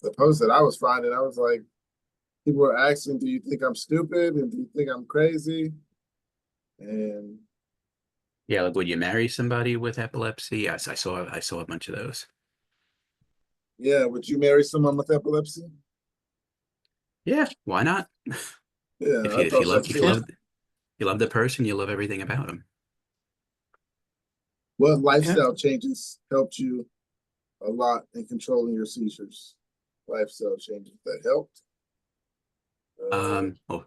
the post that I was finding, I was like, people were asking, "Do you think I'm stupid? And do you think I'm crazy?" And Yeah, like would you marry somebody with epilepsy? Yes, I saw a bunch of those. yeah, would you marry someone with epilepsy? Yeah, why not? Yeah, If I you if you thought so love if too. you love the person, you love everything about them. What Yeah. lifestyle changes helped you a lot in controlling your seizures? Lifestyle changes that helped. Well,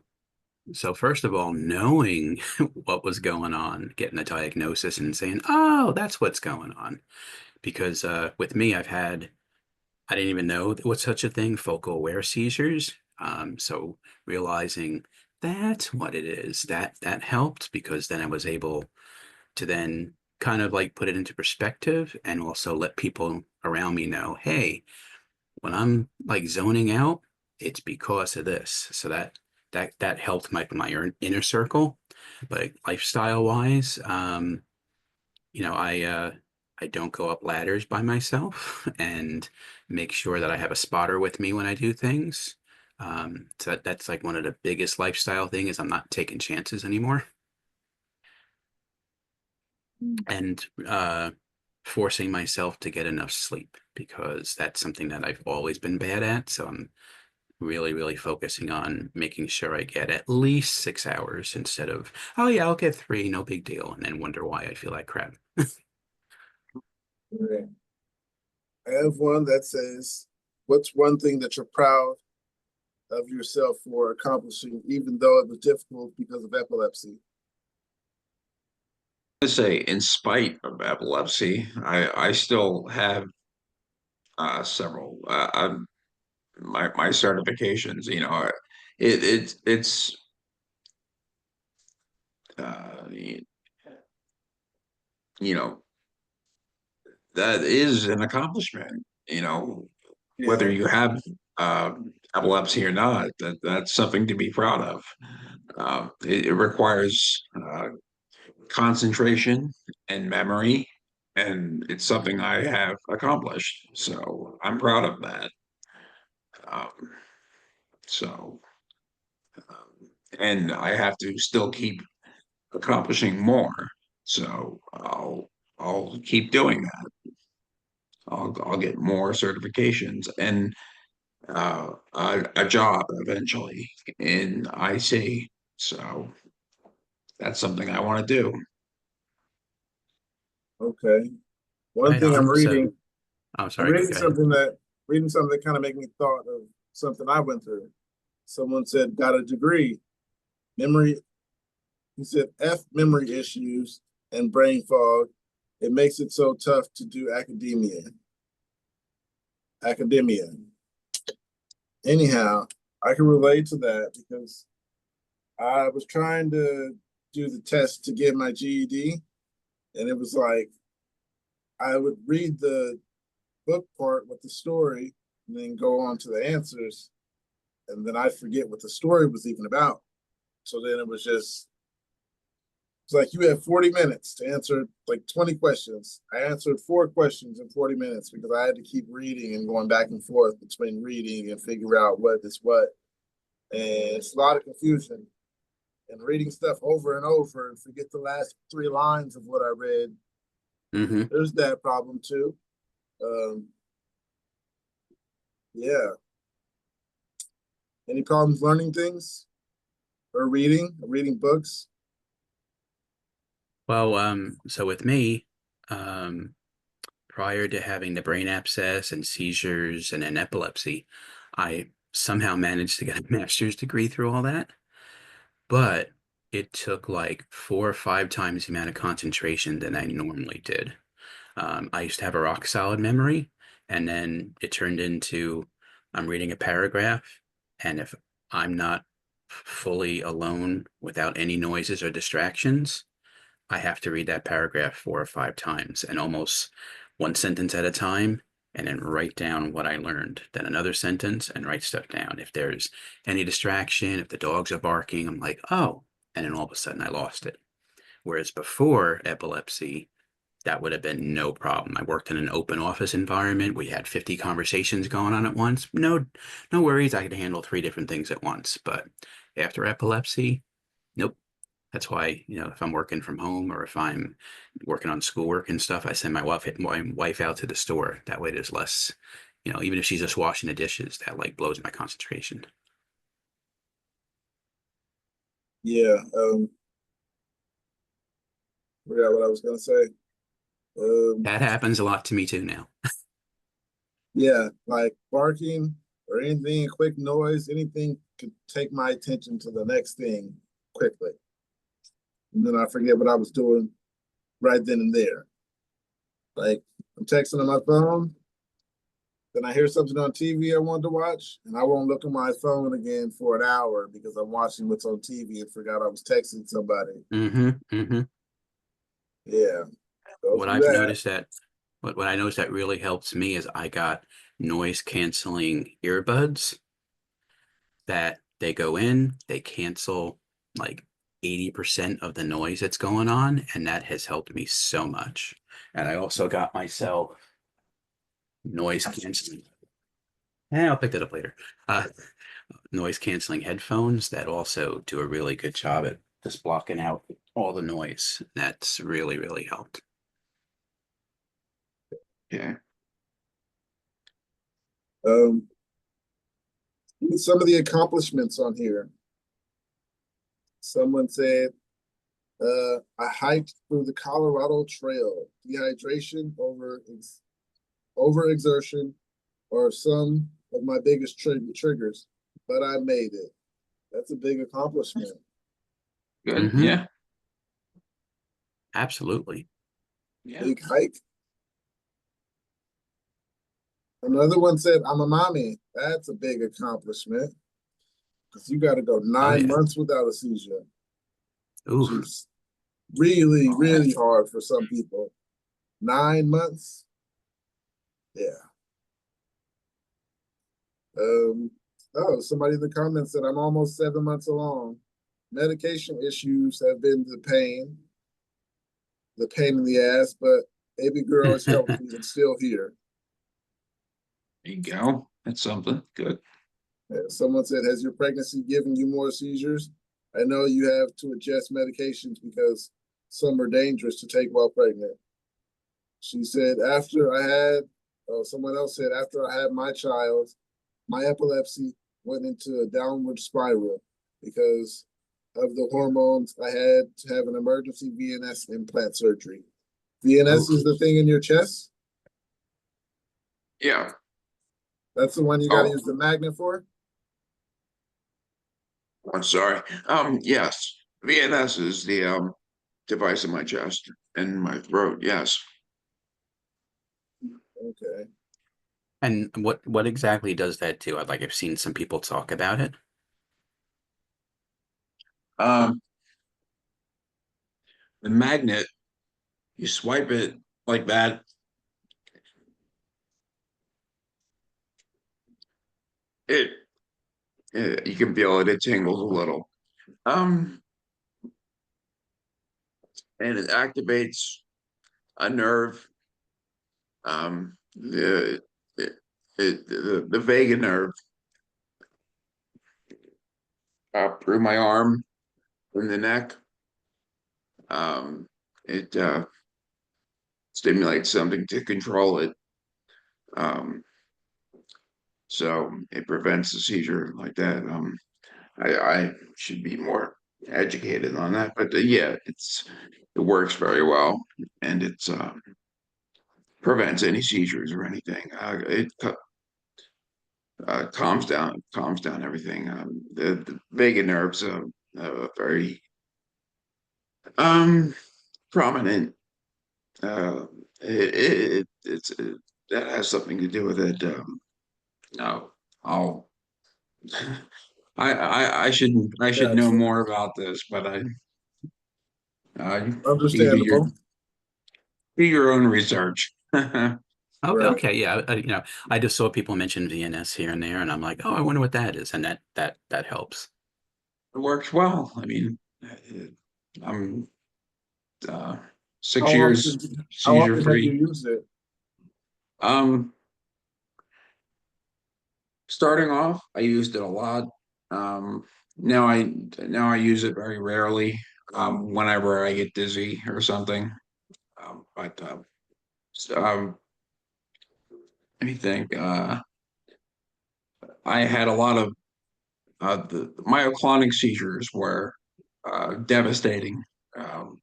so first of all, knowing what was going on, getting a diagnosis and saying, "Oh, that's what's going on." Because with me, I didn't even know there was such a thing, focal aware seizures. So realizing that's what it is, that helped because then I was able to then kind of like put it into perspective and also let people around me know, hey, when I'm like zoning out, it's because of this. So that helped my inner circle. But lifestyle wise, I don't go up ladders by myself and make sure that I have a spotter with me when I do things. So that's like one of the biggest lifestyle thing is I'm not taking chances anymore and forcing myself to get enough sleep because that's something that I've always been bad at. So I'm really, really focusing on making sure I get at least 6 hours instead of, oh yeah, I'll get three, no big deal, and then wonder why I feel like crap. Right. I have one that says, "What's one thing that you're proud of yourself for accomplishing, even though it was difficult because of epilepsy?" To say, in spite of epilepsy, I still have several my certifications. It's you know that is an accomplishment. Whether Yeah. you have epilepsy or not, that's something to be proud of. It requires concentration and memory, and it's something I have accomplished. So I'm proud of that. Um, so, and I have to still keep accomplishing more. So I'll keep doing that. I'll get more certifications and a job eventually in IC. So that's something I want to do. Okay. One Right thing I'm on. So, reading, oh, I'm sorry, reading go ahead. something that reading something that kind of made me thought of something I went through. Someone said, "Got a degree, memory." He said, "F memory issues and brain fog. It makes it so tough to do academia." Academia. Anyhow, I can relate to that because I was trying to do the test to get my GED, and it was like I would read the book part with the story and then go on to the answers, and then I'd forget what the story was even about. So then it was just it's like you have 40 minutes to answer like 20 questions. I answered 4 questions in 40 minutes because I had to keep reading and going back and forth between reading and figure out what is what. And it's a lot of confusion and reading stuff over and over and forget the last 3 lines of what I read. Hmm. There's that problem too. Um, yeah. Any problems learning things or reading books? Well, so with me, um, prior to having the brain abscess and seizures and an epilepsy, I somehow managed to get a master's degree through all that. But it took like 4 or 5 times the amount of concentration than I normally did. I used to have a rock solid memory, and then it turned into I'm reading a paragraph, and if I'm not fully alone without any noises or distractions, I have to read that paragraph 4 or 5 times and almost one sentence at a time, and then write down what I learned, then another sentence and write stuff down. If there's any distraction, if the dogs are barking, I'm like, oh, and then all of a sudden I lost it. Whereas before epilepsy, that would have been no problem. I worked in an open office environment. We had 50 conversations going on at once. No worries. I could handle 3 different things at once. But after epilepsy, nope. That's why, if I'm working from home or if I'm working on schoolwork and stuff, I send my wife out to the store. That way there's less, even if she's just washing the dishes, that like blows my concentration. Yeah. Forgot what I was gonna say. That happens a lot to me too now. Yeah, like barking or anything, quick noise, anything could take my attention to the next thing quickly. And then I forget what I was doing right then and there. Like I'm texting on my phone, then I hear something on TV I wanted to watch, and I won't look at my phone again for an hour because I'm watching what's on TV and forgot I was texting somebody. Mm-hmm. Mm-hmm. Yeah. Go What through I've that. noticed that what I noticed that really helps me is I got noise canceling earbuds that they go in, they cancel like 80% of the noise that's going on, and that has helped me so much. And I also got myself noise canceling. I'll pick that up later. Uh, Noise canceling headphones that also do a really good job at just blocking out all the noise. That's really, really helped. Yeah. Um, some of the accomplishments on here. Someone said, I hiked through the Colorado Trail. Dehydration, overexertion, are some of my biggest triggers, but I made it. That's a big accomplishment. Good. Mhm. Yeah. Absolutely. Yeah. Big hike. Another one said, I'm a mommy. That's a big accomplishment because you got to go Oh 9 yeah. months without a seizure, which Ooh. is really, Oh, really hard for some people. 9 months. Yeah. Somebody in the comments said I'm almost 7 months along. Medication issues have been the pain in the ass, but baby girl is healthy and still here. there you go. That's something. Good. Someone said, has your pregnancy given you more seizures? I know you have to adjust medications because some are dangerous to take while pregnant. She said, someone else said, after I had my child, my epilepsy went into a downward spiral because of the hormones. I had to have an emergency VNS implant surgery. VNS Oh, is the thing in your chest. yeah. That's the one you got to Oh, use the magnet for. I'm sorry. Yes. VNS is the device in my chest and my throat. Yes. Okay. And what exactly does that do? I've seen some people talk about it. Um, the magnet, you swipe it like that. It, you can feel it. It tingles a little. Um, and it activates a nerve. It, the vagus nerve up through my arm and the neck. It stimulates something to control it. Um, so it prevents a seizure like that. I should be more educated on that, but yeah, it works very well, and it's prevents any seizures or anything. It calms down everything. The vagus nerves very um prominent. That has something to do with it. No, I'll I should know Gotcha. more about this, but you Understandable. do your own research. Okay, Right. okay, yeah. I just saw people mention VNS here and there, and I'm like, oh, I wonder what that is, and that helps. It works well. I mean, I'm 6 How years often? How seizure often have you free. used it? Um, Starting off, I used it a lot. Um, now I use it very rarely. Whenever I get dizzy or something. But let me think. I had a lot of the myoclonic seizures were devastating. Um,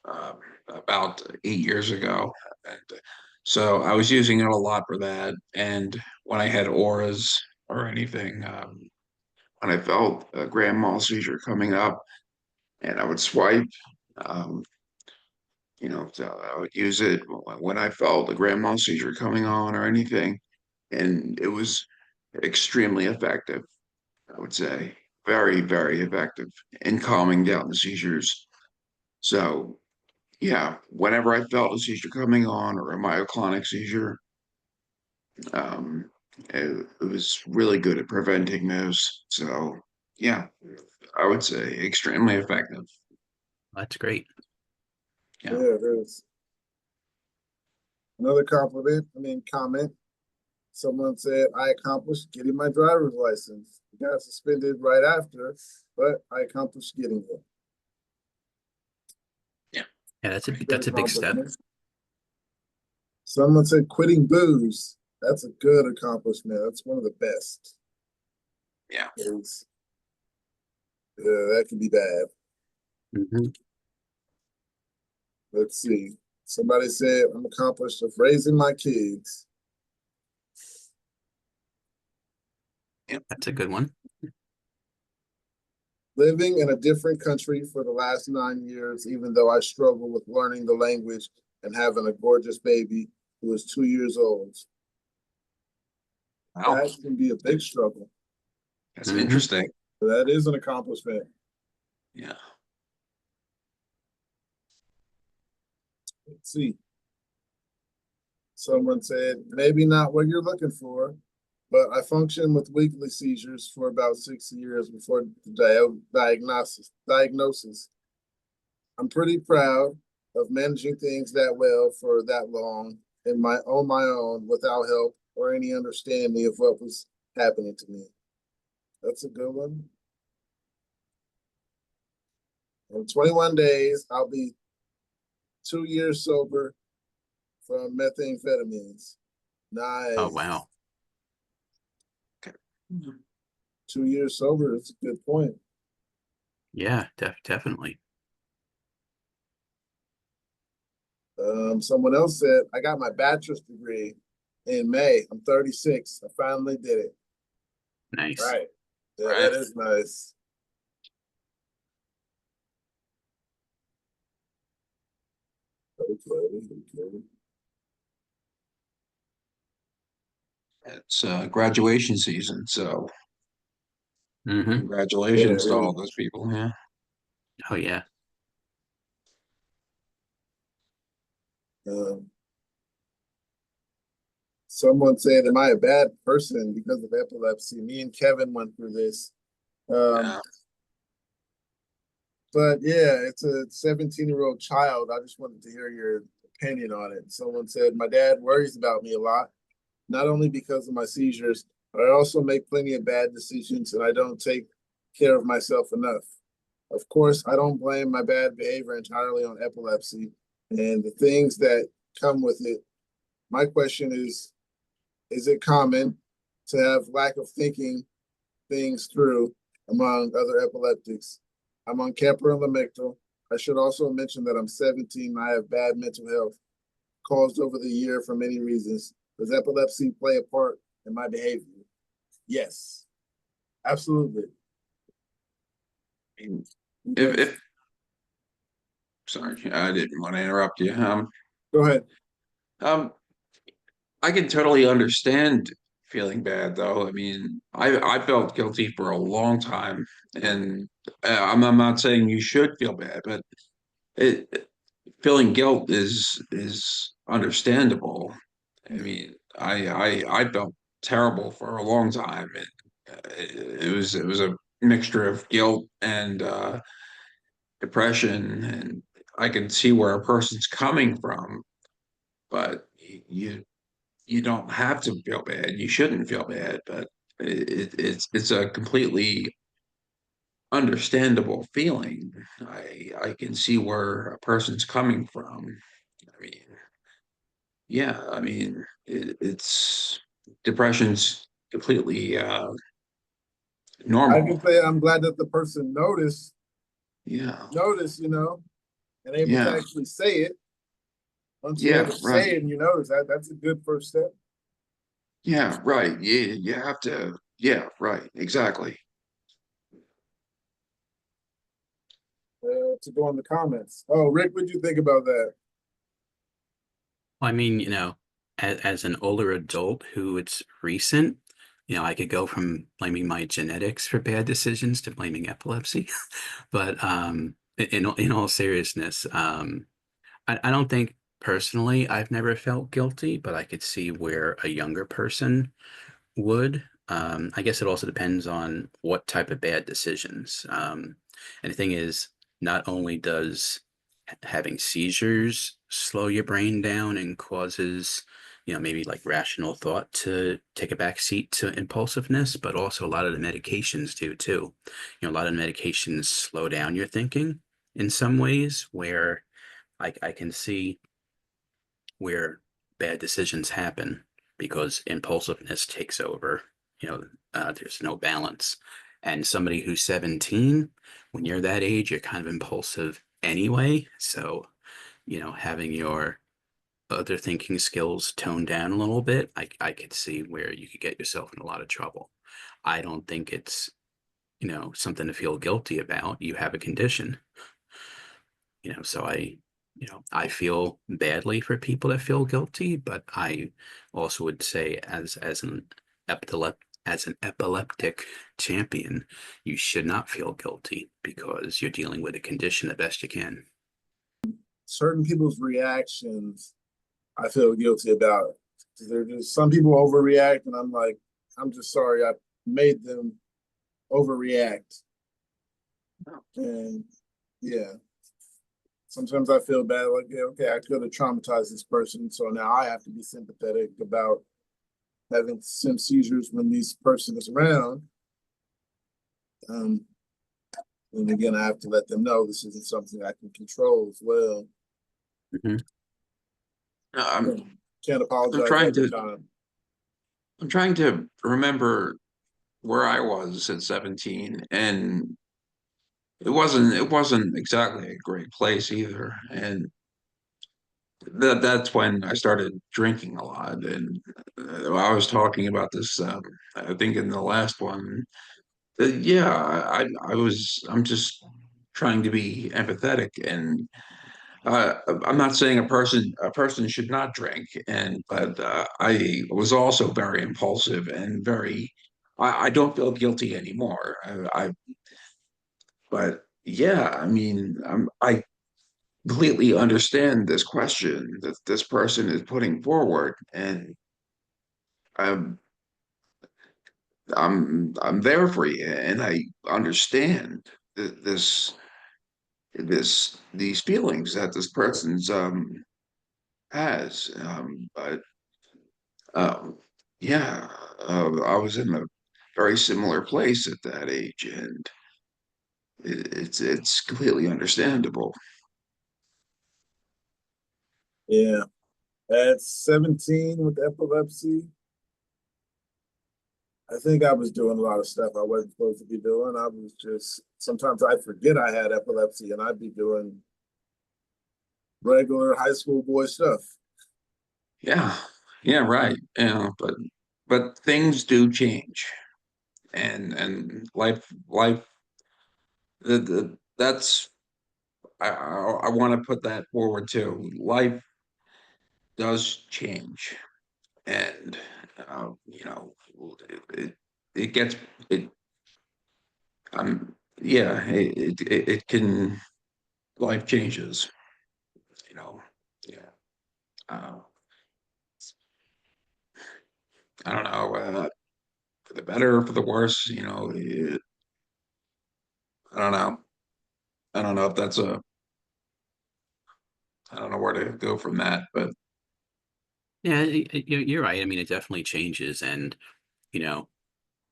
uh, about 8 years ago. And so I was using it a lot for that. And when I had auras or anything, when I felt a grand mal seizure coming up and I would swipe, um, so I would use it when I felt a grand mal seizure coming on or anything. And it was extremely effective, I would say. Very, very effective in calming down the seizures. So yeah, whenever I felt a seizure coming on or a myoclonic seizure, um, it was really good at preventing those. So, yeah, I would say extremely effective. That's great. Yeah. Yeah, it is. Another comment. Someone said I accomplished getting my driver's license. Got suspended right after, but I accomplished getting it. Yeah. Yeah, Good that's a big step. accomplishment. Someone said quitting booze. That's a good accomplishment. That's one of the best. Yeah. Is that can be bad. Mhm. Let's see. Somebody said I'm accomplished of raising my kids. That's a good one. Living in a different country for the last 9 years, even though I struggle with learning the language and having a gorgeous baby who is 2 years old. Wow. That can be a big struggle. That's Mhm. interesting. But that is an accomplishment. Yeah. Let's see. Someone said, maybe not what you're looking for, but I functioned with weekly seizures for about 6 years before the diagnosis. I'm pretty proud of managing things that well for that long on my own without help or any understanding of what was happening to me. That's a good one. In 21 days, I'll be 2 years sober from methamphetamines. Oh, Nice. wow. 2 years sober is a good point. Yeah, definitely. Someone else said, I got my bachelor's degree in May. I'm 36. I finally did it. Nice. Right. Yeah, Right. that is nice. Okay. It's graduation season, so Hmm. Yeah, congratulations to all those people. Yeah. Oh, yeah. um, someone said, am I a bad person because of epilepsy? Me and Kevin went through this. Um, Yeah. but yeah, it's a 17-year-old child. I just wanted to hear your opinion on it. Someone said, my dad worries about me a lot, not only because of my seizures, but I also make plenty of bad decisions and I don't take care of myself enough. Of course, I don't blame my bad behavior entirely on epilepsy and the things that come with it. My question is it common to have lack of thinking things through among other epileptics? I'm on Keppra and Lamictal. I should also mention that I'm 17 and I have bad mental health caused over the year for many reasons. Does epilepsy play a part in my behavior? Yes, absolutely. If sorry, I didn't want to interrupt you. Go ahead. Um, I can totally understand feeling bad though. I mean, I felt guilty for a long time, and I'm not saying you should feel bad, but feeling guilt is understandable. I mean, I felt terrible for a long time. It was a mixture of guilt and depression, and I can see where a person's coming from, but you don't have to feel bad. You shouldn't feel bad, but it's a completely understandable feeling. I can see where a person's coming from. I mean, yeah, I mean it's depression's completely I normal. can say I'm glad that the person Yeah, noticed, and able to yeah, actually say it. Once you're able yeah, to right. say it and you notice that, that's a good first step. Yeah, right. You have to. Yeah, right. Exactly. To go in the comments. Oh, Rick, what'd you think about that? I mean, as an older adult who it's recent, I could go from blaming my genetics for bad decisions to blaming epilepsy. But in all seriousness, I don't think personally I've never felt guilty, but I could see where a younger person would. I guess it also depends on what type of bad decisions. And the thing is, not only does having seizures slow your brain down and causes, maybe like rational thought to take a back seat to impulsiveness, but also a lot of the medications do too. A lot of the medications slow down your thinking in some ways where I can see where bad decisions happen because impulsiveness takes over. There's no balance. And somebody who's 17, when you're that age, you're kind of impulsive anyway. So, having your other thinking skills toned down a little bit, I could see where you could get yourself in a lot of trouble. I don't think it's, something to feel guilty about. You have a condition. So I feel badly for people that feel guilty, but I also would say as an epileptic champion, you should not feel guilty because you're dealing with a condition the best you can. Certain people's reactions, I feel guilty about. They're just some people overreact, and I'm like, I'm just sorry I made them overreact. And yeah, sometimes I feel bad, like, yeah, okay, I could have traumatized this person, so now I have to be sympathetic about having some seizures when this person is around. Um, and again, I have to let them know this isn't something I can control as well. Mhm. No, Can't I'm apologize trying every to time. I'm trying to remember where I was at 17, and it wasn't exactly a great place either. And that's when I started drinking a lot. And I was talking about this, I think in the last one. Yeah, I'm just trying to be empathetic, and I'm not saying a person should not drink, but I was also very impulsive and very. I don't feel guilty anymore. But yeah, I mean, I completely understand this question that this person is putting forward, and I'm I'm there for you, and I understand these feelings that this person's has. But um, yeah, I was in a very similar place at that age, and it's completely understandable. Yeah. At 17 with epilepsy, I think I was doing a lot of stuff I wasn't supposed to be doing. I was just sometimes I forget I had epilepsy and I'd be doing regular high school boy stuff. Yeah, yeah, right. Yeah, but things do change, and life that's I want to put that forward too. Life does change, and you know it it gets it yeah it can life changes, you know. Yeah, uh, I don't know, for the better or for the worse, I don't know. I don't know if that's a I don't know where to go from that, but Yeah, you're right. I mean, it definitely changes, and you know,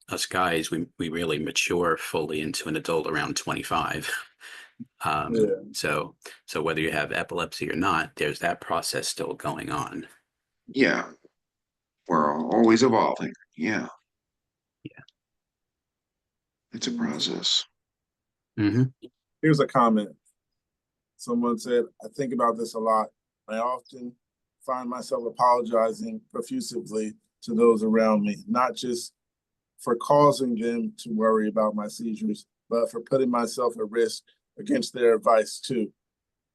us guys, we really mature fully into an adult around 25. Yeah. So whether you have epilepsy or not, there's that process still going on. yeah, we're always evolving. Yeah, it's a process. Hmm. Here's a comment. Someone said, I think about this a lot. I often find myself apologizing profusely to those around me, not just for causing them to worry about my seizures, but for putting myself at risk against their advice too.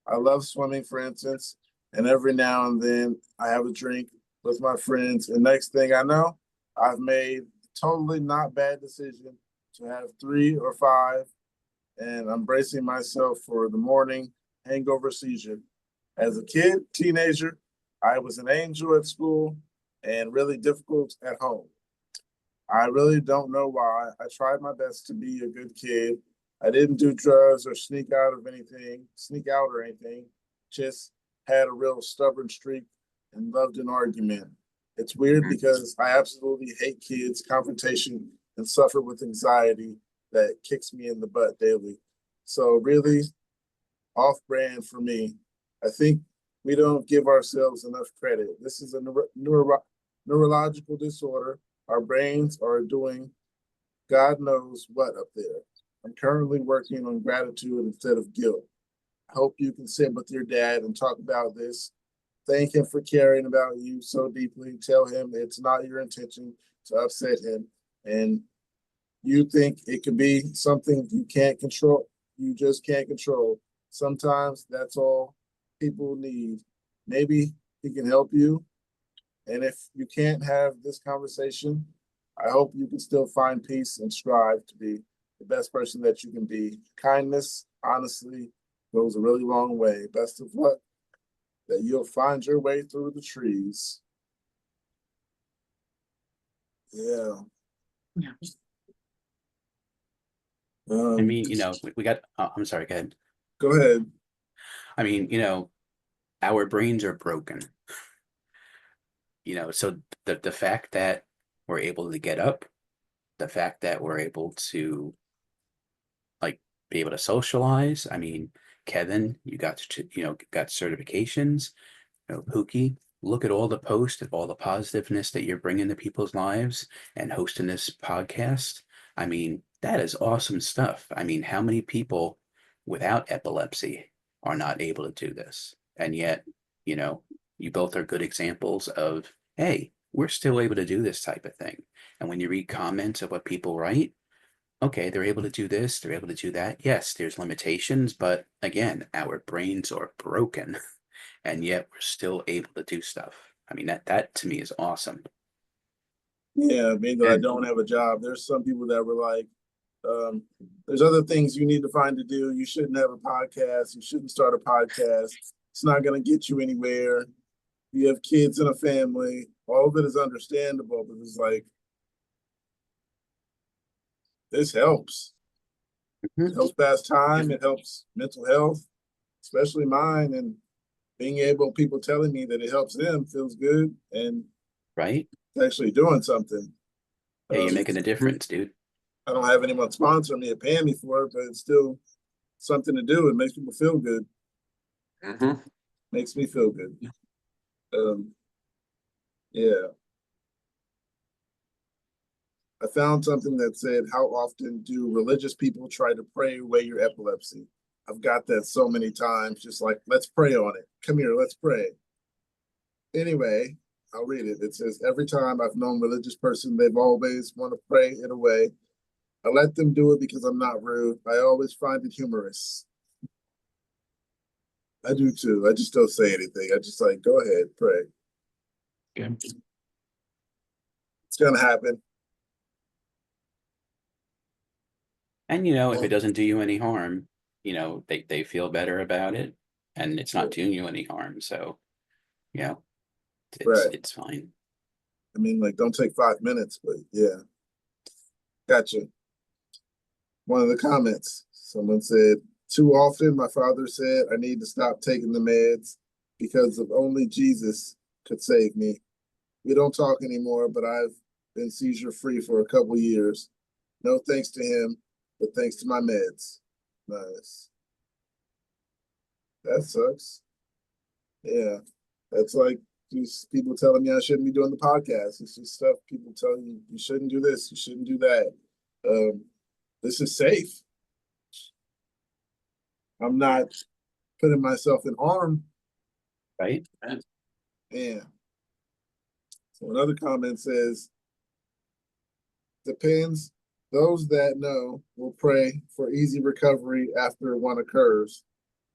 I love swimming, for instance, and every now and then I have a drink with my friends, and next thing I know, I've made a totally not bad decision to have 3 or 5, and I'm bracing myself for the morning hangover seizure. As a kid, teenager, I was an angel at school and really difficult at home. I really don't know why. I tried my best to be a good kid. I didn't do drugs or sneak out or anything. Just had a real stubborn streak and loved an argument. It's weird Mhm. because I absolutely hate kids, confrontation, and suffer with anxiety that kicks me in the butt daily. So really off brand for me. I think we don't give ourselves enough credit. This is a neurological disorder. Our brains are doing God knows what up there. I'm currently working on gratitude instead of guilt. I hope you can sit with your dad and talk about this. Thank him for caring about you so deeply. Tell him it's not your intention to upset him. And you think it could be something you can't control. You just can't control. Sometimes that's all people need. Maybe he can help you. And if you can't have this conversation, I hope you can still find peace and strive to be the best person that you can be. Kindness, honestly, goes a really long way. Best of luck that you'll find your way through the trees. Yeah. I Um, mean, we got. I'm sorry. Go ahead. go ahead. I mean, our brains are broken. So the fact that we're able to get up, the fact that we're able to like be able to socialize. I mean, Kevin, got certifications. Pookie, look at all the posts, all the positiveness that you're bringing to people's lives and hosting this podcast. I mean, that is awesome stuff. I mean, how many people without epilepsy are not able to do this? And yet, you know, you both are good examples of, hey, we're still able to do this type of thing. And when you read comments of what people write, okay, they're able to do this, they're able to do that. Yes, there's limitations, but again, our brains are broken and yet we're still able to do stuff. I mean, that to me is awesome. Yeah, being that I And don't have a job, there's some people that were like, um, there's other things you need to find to do. You shouldn't have a podcast. You shouldn't start a podcast. It's not going to get you anywhere. You have kids and a family. All of it is understandable, but it's like, this helps. It Mhm. helps pass Yeah, time. It helps mental health, especially mine. And being able, people telling me that it helps them feels good and right? actually doing something. Yeah, you're Um, making a difference, dude. I don't have anyone sponsoring me or paying me for it, but it's still something to do. It makes people feel good. mhm. Makes me feel good. Um, yeah. I found something that said, how often do religious people try to pray away your epilepsy? I've got that so many times, just like, let's pray on it. Come here, let's pray. Anyway, I'll read it. It says, every time I've known religious person, they've always want to pray it away. I let them do it because I'm not rude. I always find it humorous. I do too. I just don't say anything. I just like, go ahead, pray. Okay. It's gonna happen. And if it doesn't do you any harm, they feel better about it and it's not doing you any harm. So, you know, it's Right. it's fine. I mean, like, don't take 5 minutes, but yeah, gotcha. One of the comments, someone said, too often my father said I need to stop taking the meds. because of only Jesus could save me. We don't talk anymore, but I've been seizure free for a couple years. No thanks to him, but thanks to my meds. Nice. That sucks. Yeah. That's like just people telling me I shouldn't be doing the podcast. It's just stuff people tell you you shouldn't do this, you shouldn't do that. This is safe. I'm not putting myself in harm. Right. Yeah. So another comment says, depends. Those that know will pray for easy recovery after one occurs.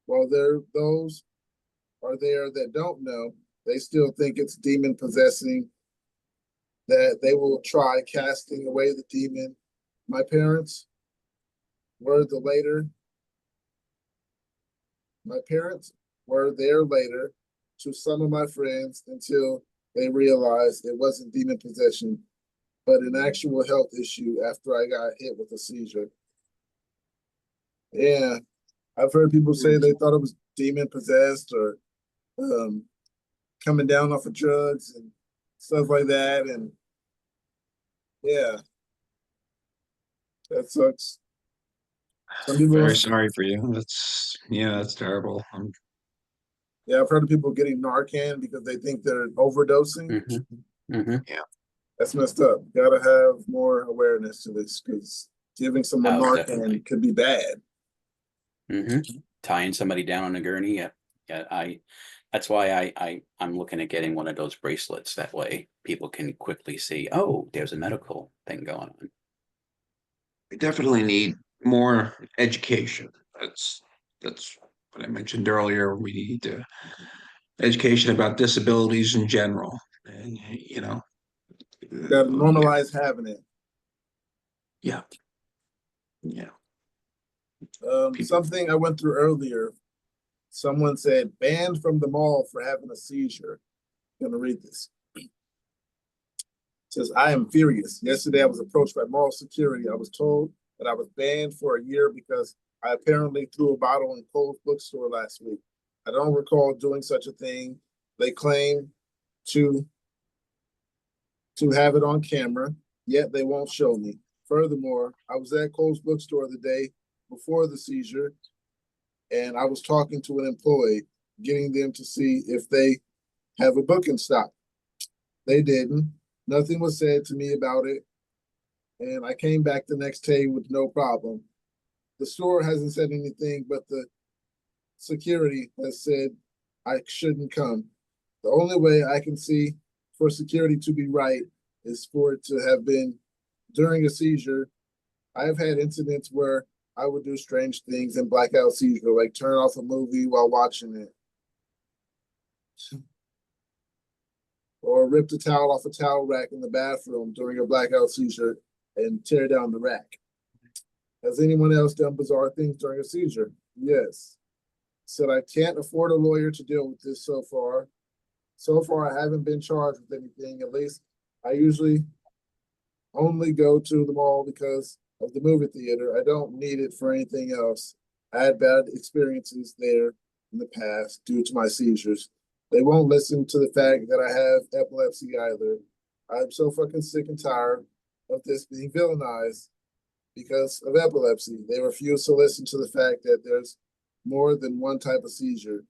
While those are there that don't know, they still think it's demon possessing, that they will try casting away the demon. My parents were the later. My parents were there later to some of my friends until they realized it wasn't demon possession, but an actual health issue after I got hit with a seizure. Yeah, I've heard people say they thought it was demon possessed or coming down off of drugs and stuff like that. And yeah, that sucks. Some people, Very sorry for you. That's terrible. yeah, I've heard of people getting Narcan because they think they're overdosing. Yeah. That's messed up. Gotta have more awareness to this because giving someone Narcan Definitely. could be bad. Tying somebody down on a gurney. Yeah. That's why I'm looking at getting one of those bracelets. That way people can quickly see, oh, there's a medical thing going on. We definitely need more education. That's what I mentioned earlier. We need education about disabilities in general, and Gotta normalize having it. yeah. Something I went through earlier. Someone said banned from the mall for having a seizure. I'm gonna read this. It says, I am furious. Yesterday I was approached by mall security. I was told that I was banned for a year because I apparently threw a bottle in Kohl's bookstore last week. I don't recall doing such a thing. They claim to have it on camera, yet they won't show me. Furthermore, I was at Kohl's bookstore the day before the seizure, and I was talking to an employee, getting them to see if they have a book in stock. They didn't. Nothing was said to me about it, and I came back the next day with no problem. The store hasn't said anything, but the security has said I shouldn't come. The only way I can see for security to be right is for it to have been during a seizure. I have had incidents where I would do strange things in blackout seizure, like turn off a movie while watching it, or rip the towel off a towel rack in the bathroom during a blackout seizure and tear down the rack. Has anyone else done bizarre things during a seizure? Yes. Said I can't afford a lawyer to deal with this so far. So far, I haven't been charged with anything. At least I usually only go to the mall because of the movie theater. I don't need it for anything else. I had bad experiences there in the past due to my seizures. They won't listen to the fact that I have epilepsy either. I'm so fucking sick and tired of this being villainized because of epilepsy. They refuse to listen to the fact that there's more than one type of seizure.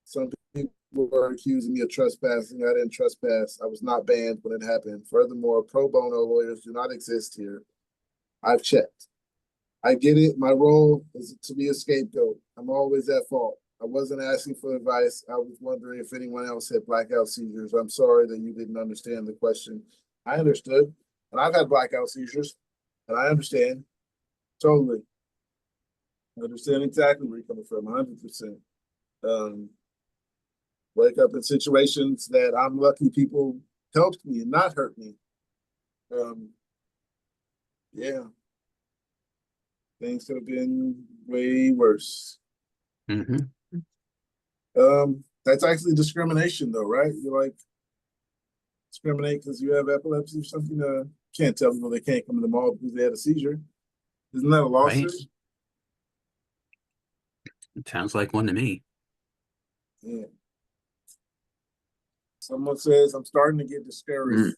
Some people were accusing me of trespassing. I didn't trespass. I was not banned when it happened. Furthermore, pro bono lawyers do not exist here. I've checked. I get it. My role is to be a scapegoat. I'm always at fault. I wasn't asking for advice. I was wondering if anyone else had blackout seizures. I'm sorry that you didn't understand the question. I understood. And I've had blackout seizures. And I understand. Totally. I understand exactly where you're coming from, 100%. Wake up in situations that I'm lucky people helped me and not hurt me. Yeah. Things could have been way worse. That's actually discrimination though, right? You like discriminate because you have epilepsy or something. Can't tell people they can't come to the mall because they had a seizure. Isn't that a lawsuit? Right. It sounds like one to me. Yeah. Someone says I'm starting to get discouraged. Mm.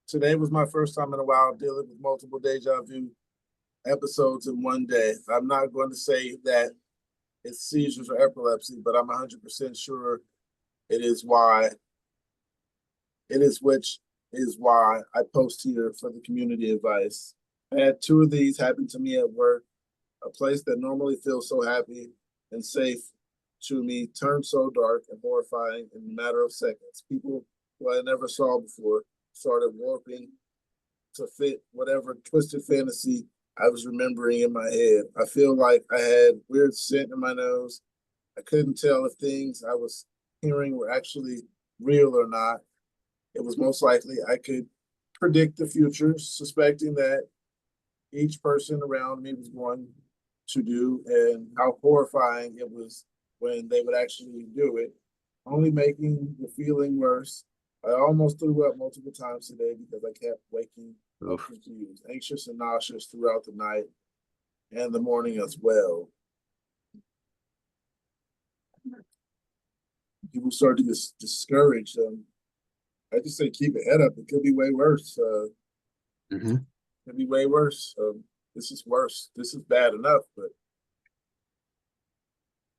Today was my first time in a while dealing with multiple deja vu episodes in one day. I'm not going to say that it's seizures or epilepsy, but I'm 100% sure it is why. It is which is why I post here for the community advice. I had two of these happen to me at work. A place that normally feels so happy and safe to me turned so dark and horrifying in a matter of seconds. People who I never saw before started warping to fit whatever twisted fantasy I was remembering in my head. I feel like I had weird scent in my nose. I couldn't tell if things I was hearing were actually real or not. It was most likely I could predict the future, suspecting that each person around me was going to do, and how horrifying it was when they would actually do it, only making the feeling worse. I almost threw up multiple times today because I kept waking up confused, anxious, and nauseous throughout the night and the morning as well. People start to get discouraged. I just say keep your head up. It could be way worse. Mm-hmm. Could be way worse. This is worse. This is bad enough, but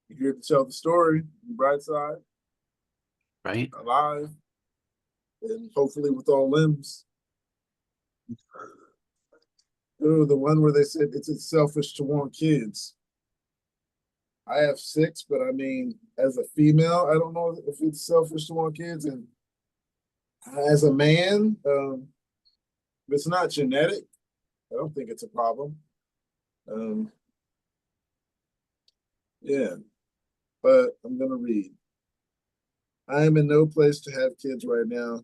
you're here to tell the story, the bright side, Right. alive, and hopefully with all limbs. Oh, the one where they said it's selfish to want kids. I have 6, but I mean, as a female, I don't know if it's selfish to want kids, and as a man, if it's not genetic, I don't think it's a problem. Yeah, but I'm gonna read. I am in no place to have kids right now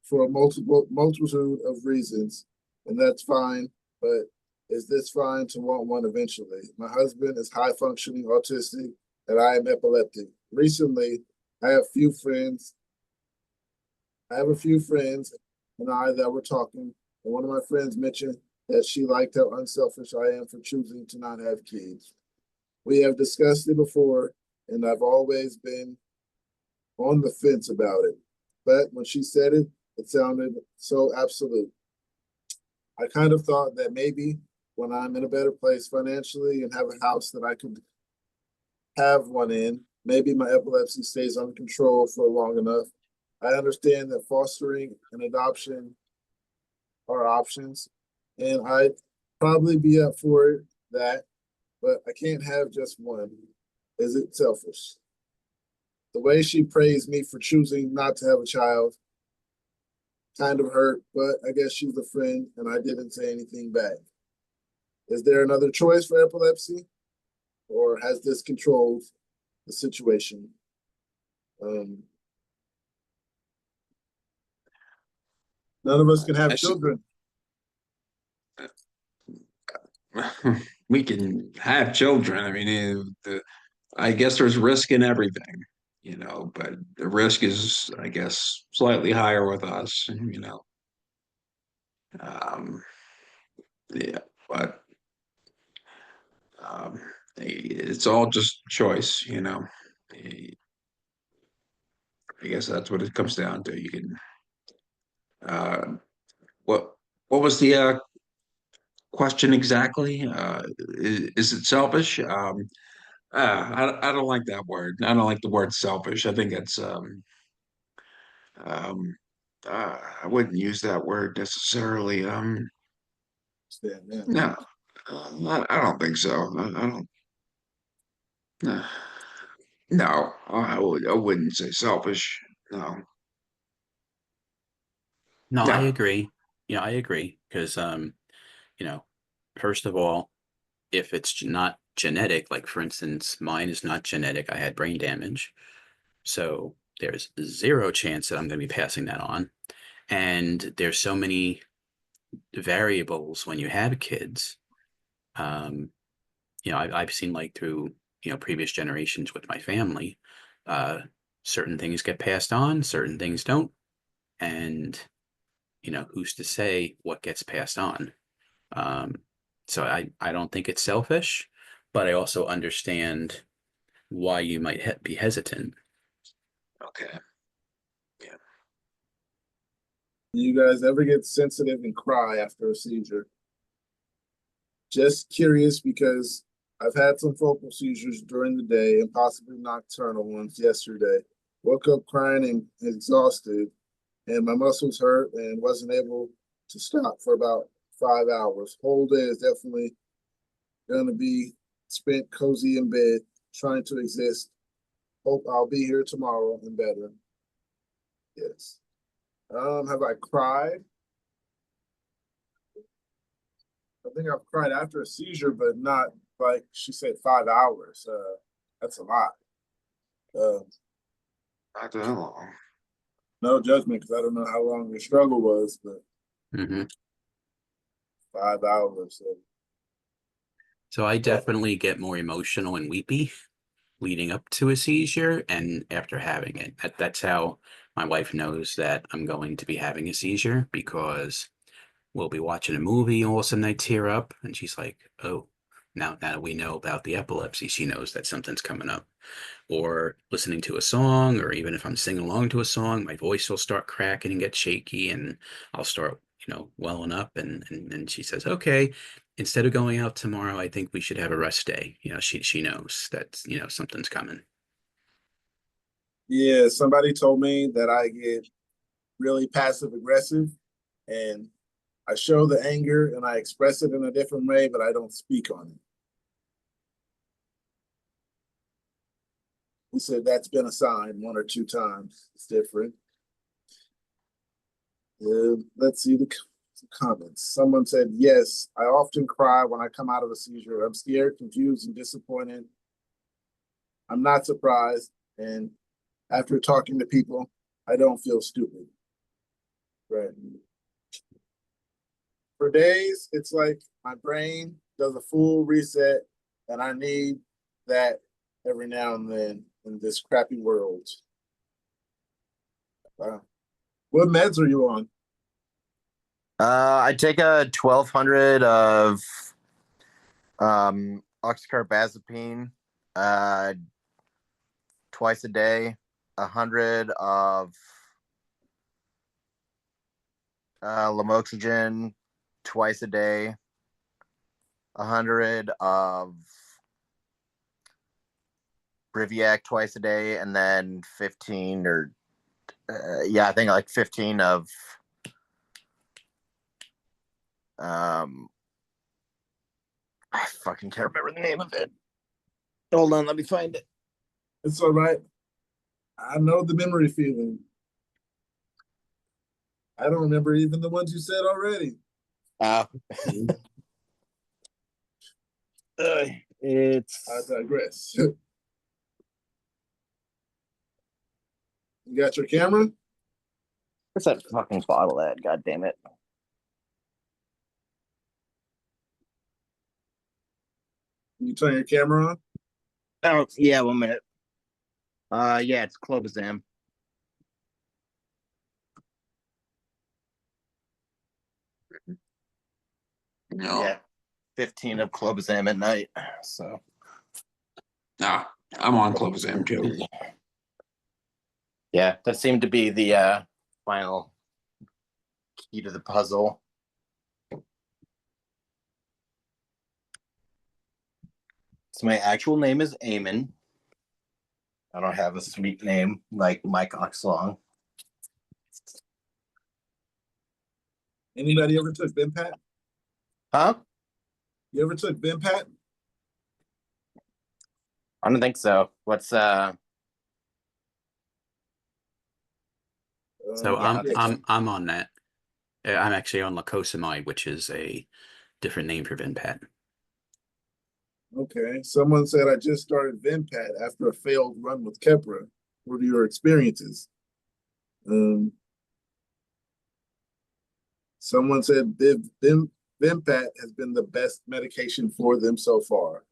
for a multitude of reasons, and that's fine. But is this fine to want one eventually? My husband is high functioning autistic, and I am epileptic. Recently, I have few friends. I have a few friends and I that were talking, and one of my friends mentioned that she liked how unselfish I am for choosing to not have kids. We have discussed it before, and I've always been on the fence about it. But when she said it, it sounded so absolute. I kind of thought that maybe when I'm in a better place financially and have a house that I could have one in, maybe my epilepsy stays under control for long enough. I understand that fostering and adoption are options, and I'd probably be up for that, but I can't have just one. Is it selfish? The way she praised me for choosing not to have a child kind of hurt, but I guess she's a friend and I didn't say anything back. Is there another choice for epilepsy, or has this controlled the situation? None of us can have children. We can have children. I mean, I guess there's risk in everything, but the risk is, I guess, slightly higher with us, Um, yeah, but um, it's all just choice. I guess that's what it comes down to. You can, uh, what what was the question exactly? Is it selfish? I don't like that word. I don't like the word selfish. I think it's um, I wouldn't use that word necessarily. No, I don't think so. I don't. Uh, no, I wouldn't say selfish. No, No, I no. agree. I agree because you know, first of all, if it's not genetic, like for instance, mine is not genetic. I had brain damage. So there's zero chance that I'm going to be passing that on. And there's so many variables when you have kids. Um, I've seen like through, previous generations with my family, uh, certain things get passed on, certain things don't. And, who's to say what gets passed on? Um, so I don't think it's selfish, but I also understand why you might be hesitant. Okay. Do you guys ever get sensitive and cry after a seizure? Just curious because I've had some focal seizures during the day and possibly nocturnal ones yesterday. Woke up crying and exhausted, and my muscles hurt and wasn't able to stop for about 5 hours. Whole day is definitely going to be spent cozy in bed, trying to exist. Hope I'll be here tomorrow and better. Yes. Have I cried? I think I've cried after a seizure, but not like she said 5 hours. That's a lot. Not that long. No judgment because I don't know how long your struggle was, but Mm-hmm. 5 hours. So. So I definitely get more emotional and weepy leading up to a seizure and after having it. That's how my wife knows that I'm going to be having a seizure, because we'll be watching a movie, all of a sudden I tear up, and she's like, "Oh, now that we know about the epilepsy, she knows that something's coming up." Or listening to a song, or even if I'm singing along to a song, my voice will start cracking and get shaky, and I'll start, welling up. And she says, "Okay, instead of going out tomorrow, I think we should have a rest day." She knows that something's coming. Yeah, somebody told me that I get really passive aggressive and I show the anger and I express it in a different way, but I don't speak on it. He said that's been a sign 1 or 2 times. It's different. Let's see the comments. Someone said, yes, I often cry when I come out of a seizure. I'm scared, confused, and disappointed. I'm not surprised. And after talking to people, I don't feel stupid. Right. For days, it's like my brain does a full reset, and I need that every now and then in this crappy world. Wow. What meds are you on? I take a 1200 of oxcarbazepine twice a day, 100 of lamoxigene twice a day, 100 of Briviac twice a day, and then 15 or I think like 15 of I fucking can't remember the name of it. Hold on, let me find it. It's all right. I know the memory feeling. I don't remember even the ones you said already. It's I digress. You got your camera? where's that fucking bottle at? God damn it. Can you turn your camera on? Oh yeah, 1 minute. Yeah, it's clobazam. No. Yeah, 15 of clobazam at night. So Nah, I'm on clobazam too. yeah, that seemed to be the final key to the puzzle. So my actual name is Eamon. I don't have a sweet name like Mike Oxlong. Anybody ever took Vimpat? Huh? You ever took Vimpat? I don't think so. What's So yeah, I'm on that. I'm actually on lacosamide, which is a different name for Vinpat. Okay. Someone said I just started Vimpat after a failed run with Keppra. What are your experiences? Someone said Vimpat has been the best medication for them so far.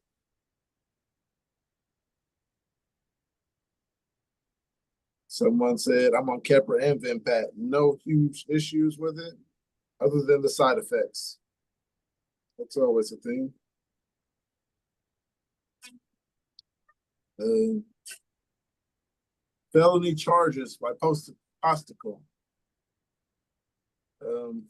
Someone said I'm on Keppra and Vimpat. No huge issues with it, other than the side effects. That's always a thing. Felony charges by posticle. Um,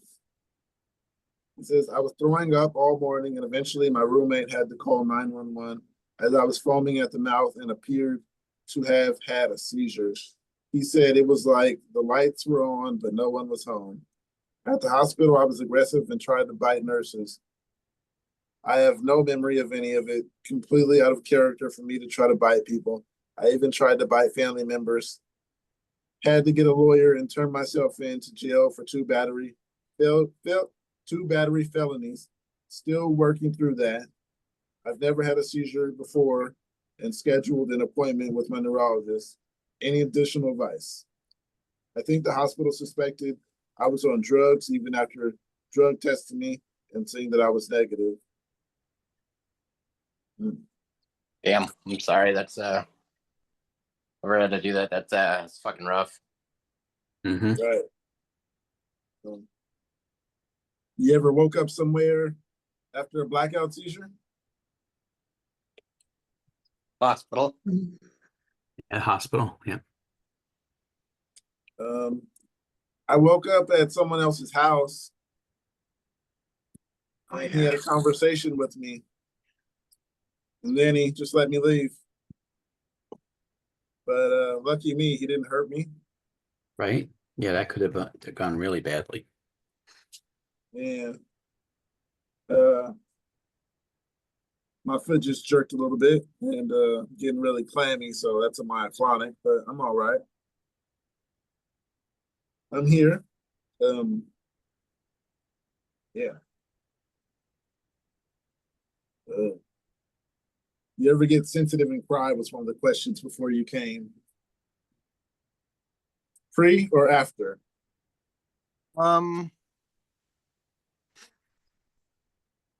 he says, I was throwing up all morning and eventually my roommate had to call 911 as I was foaming at the mouth and appeared to have had a seizure. He said it was like the lights were on, but no one was home. At the hospital, I was aggressive and tried to bite nurses. I have no memory of any of it. Completely out of character for me to try to bite people. I even tried to bite family members. Had to get a lawyer and turn myself into jail for two battery felonies. Still working through that. I've never had a seizure before and scheduled an appointment with my neurologist. Any additional advice? I think the hospital suspected I was on drugs even after drug testing me and saying that I was negative. Damn, I'm sorry. That's Never had to do that. That's fucking rough. Mm-hmm. Right. You ever woke up somewhere after a blackout seizure? Hospital. At hospital, yeah. I woke up at someone else's house. He had a conversation with me, and then he just let me leave. But lucky me, he didn't hurt me. Right? Yeah, that could have gone really badly. And my foot just jerked a little bit and getting really clammy, so that's a myoclonic, but I'm all right. I'm here. Yeah. You ever get sensitive and cry was one of the questions before you came. Pre or after?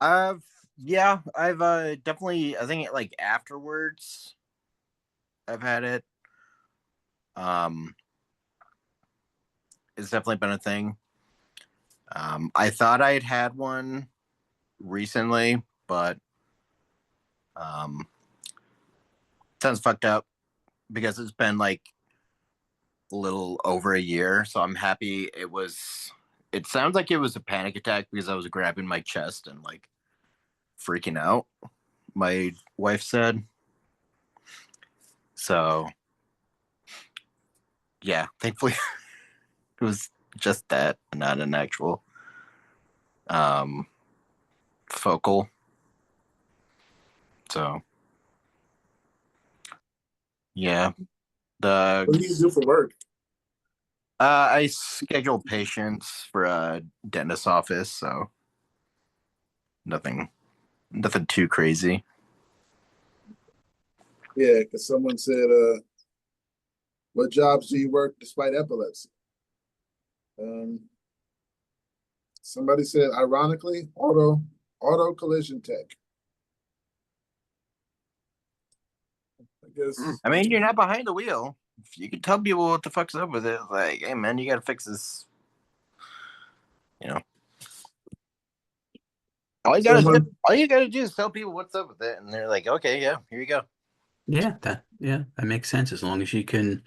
I've definitely, I think like afterwards I've had it. It's definitely been a thing. I thought I had one recently, but sounds fucked up because it's been like a little over a year. So I'm happy it sounds like it was a panic attack because I was grabbing my chest and like freaking out, my wife said. So yeah, thankfully it was just that, not an actual focal. So yeah. What do you do for work? I schedule patients for a dentist office, so nothing too crazy. Yeah, because someone said, what jobs do you work despite epilepsy? Somebody said, ironically, auto collision tech. I guess. I mean, you're not behind the wheel. If you can tell people what the fuck's up with it, like, hey man, you gotta fix this. You know, all you gotta do is tell people what's up with it, and they're like, okay, yeah, here you go. Yeah, that makes sense. As long as you can,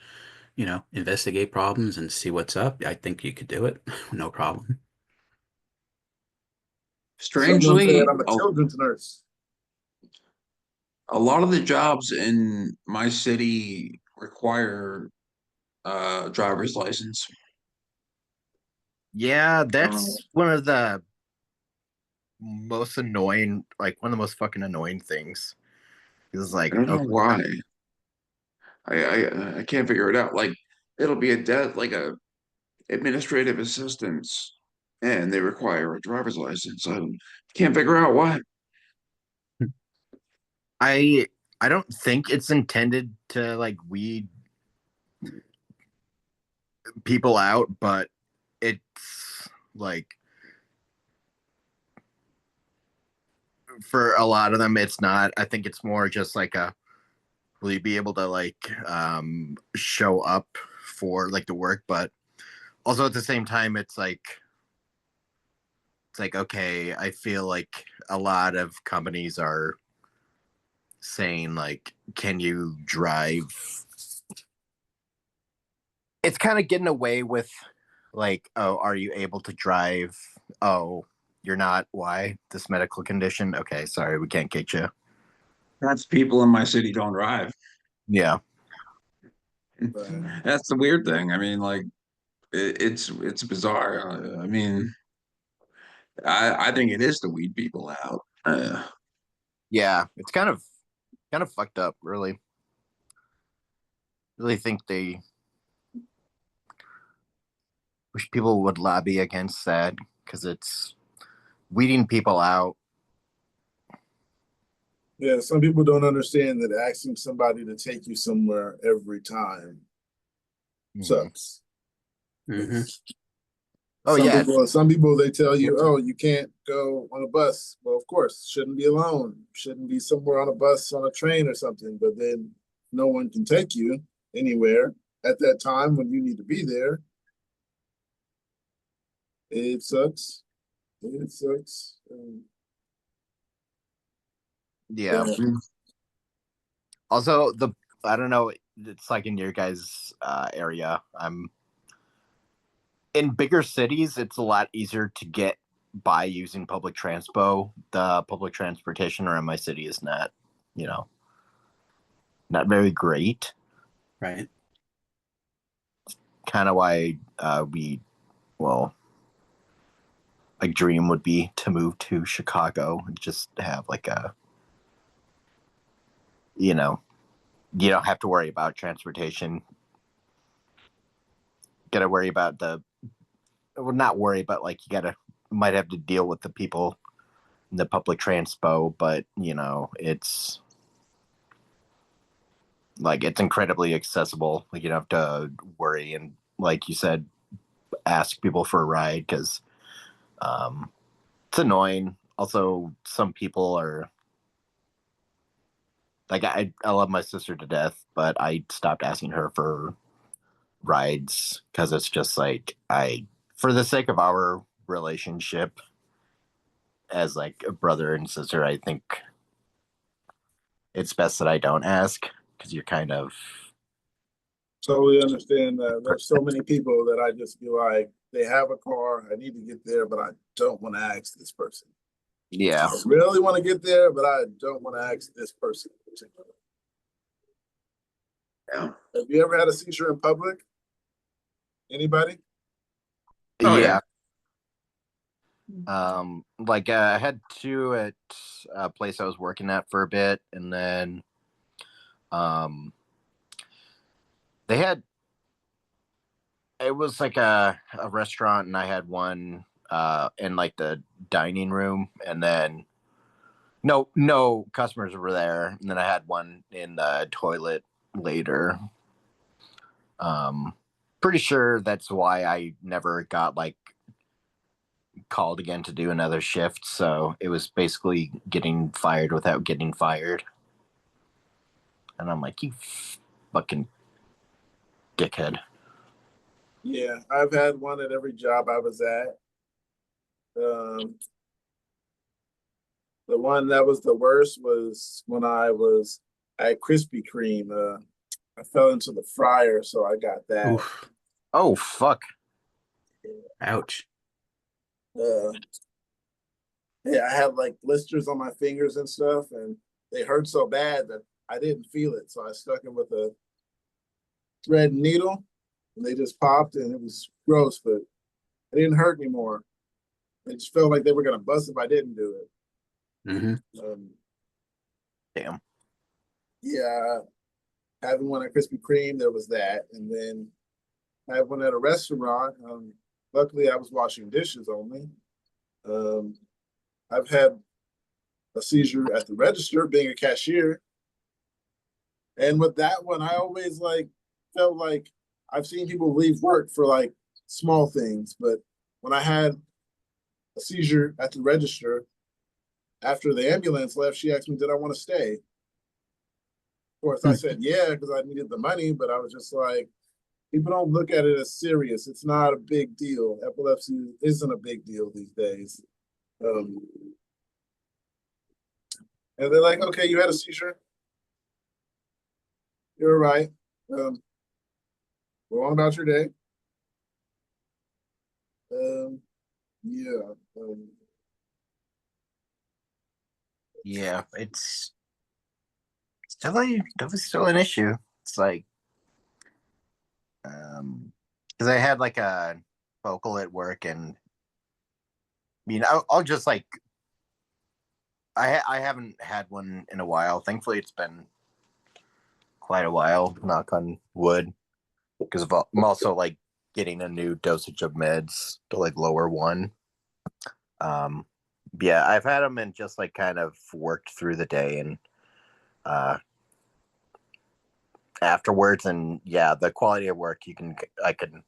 investigate problems and see what's up, I think you could do it. No problem. Someone Strangely, said I'm a children's nurse. a lot of the jobs in my city require driver's license. Yeah, that's one of the most annoying, like one of the most fucking annoying things. It's like, I don't know why. I can't figure it out. Like it'll be like a administrative assistance, and they require a driver's license. I can't figure out why. I don't think it's intended to like weed people out, but it's like for a lot of them it's not. I think it's more just like will you be able to like show up for like the work, but also at the same time it's like okay, I feel like a lot of companies are saying like, can you drive? It's kind of getting away with like, oh, are you able to drive? Oh, you're not. Why? This medical condition? Okay, sorry, we can't get you. That's people in my city don't drive. Yeah. But That's the weird thing. I mean, like it's bizarre. I mean, I think it is to weed people out. Yeah, it's kind of fucked up, really. Really think they wish people would lobby against that because it's weeding people out. yeah, some people don't understand that asking somebody to take you somewhere every time sucks. Hmm. Oh yeah, Some people they tell you, oh, you can't go on a bus. Well, of course, shouldn't be alone. Shouldn't be somewhere on a bus, on a train or something. But then no one can take you anywhere at that time when you need to be there. It sucks. It sucks. yeah. Mm. Also, the I don't know. It's like in your guys' area. I'm in bigger cities. It's a lot easier to get by using public transpo. The public transportation around my city is not, you know, not very great. Right. Kind of why well, a dream would be to move to Chicago and just have like a, you know, you don't have to worry about transportation. Got to worry about well, not worry, but like might have to deal with the people in the public transpo, but it's like it's incredibly accessible. Like you don't have to worry and, like you said, ask people for a ride because it's annoying. Also, some people are like, I love my sister to death, but I stopped asking her for rides because it's just like for the sake of our relationship as like a brother and sister, I think it's best that I don't ask because you're kind of totally understand that. There's so many people that I just be like, they have a car, I need to get there, but I don't want to ask this person. yeah. I really want to get there, but I don't want to ask this person. Yeah. Have you ever had a seizure in public? Anybody? Oh, Yeah. yeah. Like I had two at a place I was working at for a bit, and then they had it was like a restaurant, and I had one in like the dining room, and then no customers were there, and then I had one in the toilet later. Pretty sure that's why I never got like called again to do another shift. So it was basically getting fired without getting fired. And I'm like, you fucking dickhead. Yeah, I've had one at every job I was at. The one that was the worst was when I was at Krispy Kreme. I fell into the fryer, so I got that. Oof. Oh fuck. Ouch. Uh, yeah, I had like blisters on my fingers and stuff, and they hurt so bad that I didn't feel it. So I stuck it with a thread and needle, and they just popped, and it was gross, but it didn't hurt anymore. It just felt like they were gonna bust if I didn't do it. Hmm. Damn. Yeah, having one at Krispy Kreme, there was that, and then I had one at a restaurant. Luckily, I was washing dishes only. I've had a seizure at the register, being a cashier, and with that one, I always like felt like I've seen people leave work for like small things, but when I had a seizure at the register, after the ambulance left, she asked me, "Did I want to stay?" Of course, I said yeah because I needed the money, but I was just like, people don't look at it as serious. It's not a big deal. Epilepsy isn't a big deal these days. And they're like, okay, you had a seizure. You're right. Go on about your day. Yeah. Yeah, it's definitely still an issue. It's like, because I had like a vocal at work, and I'll just like I haven't had one in a while. Thankfully, it's been quite a while. Knock on wood, because I'm also like getting a new dosage of meds to like lower one. Um, yeah, I've had them and just like kind of worked through the day and uh afterwards, and yeah, the quality of work I can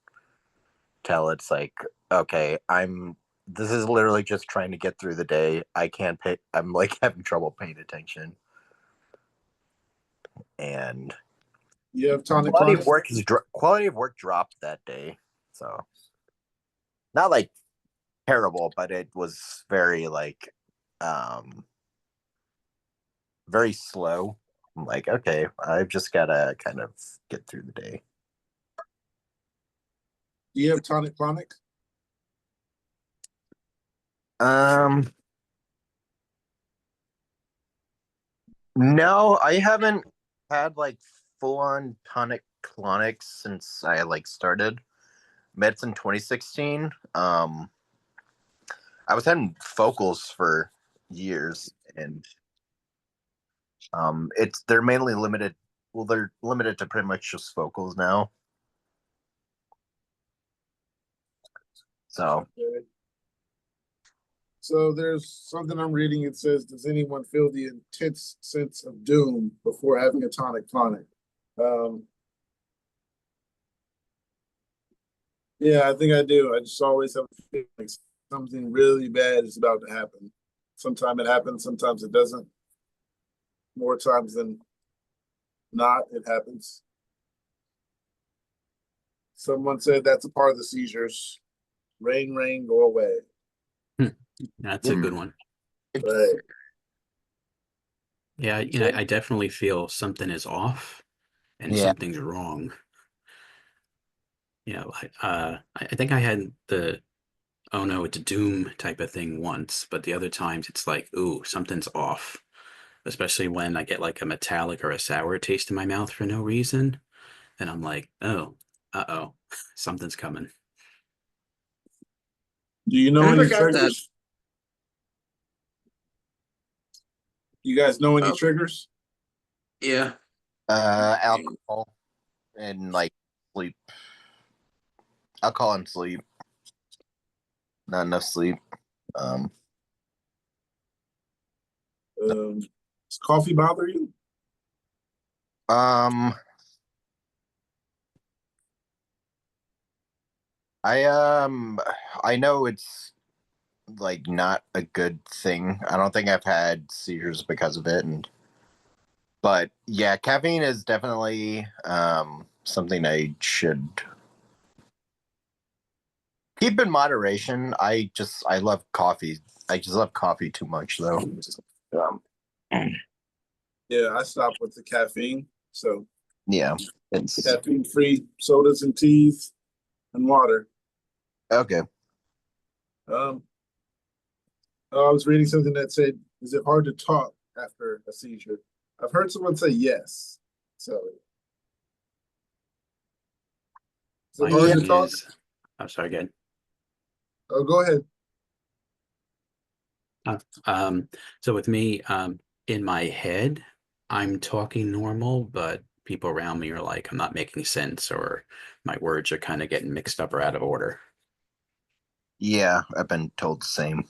tell it's like, okay, this is literally just trying to get through the day. I can't pay. I'm like having trouble paying attention, and You have tonic clonic? quality of work dropped that day. So not like terrible, but it was very like very slow. I'm like, okay, I've just gotta kind of get through the day. Do you have tonic clonic? No, I haven't had like full on tonic clonics since I like started meds in 2016. I was having focals for years, and they're mainly limited. Well, they're limited to pretty much just focals now. So Okay. So there's something I'm reading. It says, does anyone feel the intense sense of doom before having a tonic clonic? Yeah, I think I do. I just always have a feeling like something really bad is about to happen. Sometimes it happens, sometimes it doesn't. More times than not, it happens. Someone said that's a part of the seizures. Rain, rain, go away. That's a good one. Right. Yeah, I definitely feel something is off and yeah, something's wrong. I think I had the oh no, it's doom type of thing once, but the other times it's like, ooh, something's off. Especially when I get like a metallic or a sour taste in my mouth for no reason. And I'm like, oh, uh-oh, something's coming. Do you know I never any got that. triggers? You guys know any Oh. triggers? Yeah. alcohol and like sleep. Alcohol and sleep. Not enough sleep. Does coffee bother you? Um, I know it's like not a good thing. I don't think I've had seizures because of it, but yeah, caffeine is definitely something I should keep in moderation. I love coffee. I just love coffee too much though. Yeah, I stopped with the caffeine. So Yeah, it's caffeine-free sodas and teas and water. okay. Um, I was reading something that said, "Is it hard to talk after a seizure?" I've heard someone say yes. So, is it My hard to thing talk? is, I'm sorry, again. Oh, go ahead. So with me, in my head, I'm talking normal, but people around me are like, I'm not making sense, or my words are kind of getting mixed up or out of order. Yeah, I've been told the same.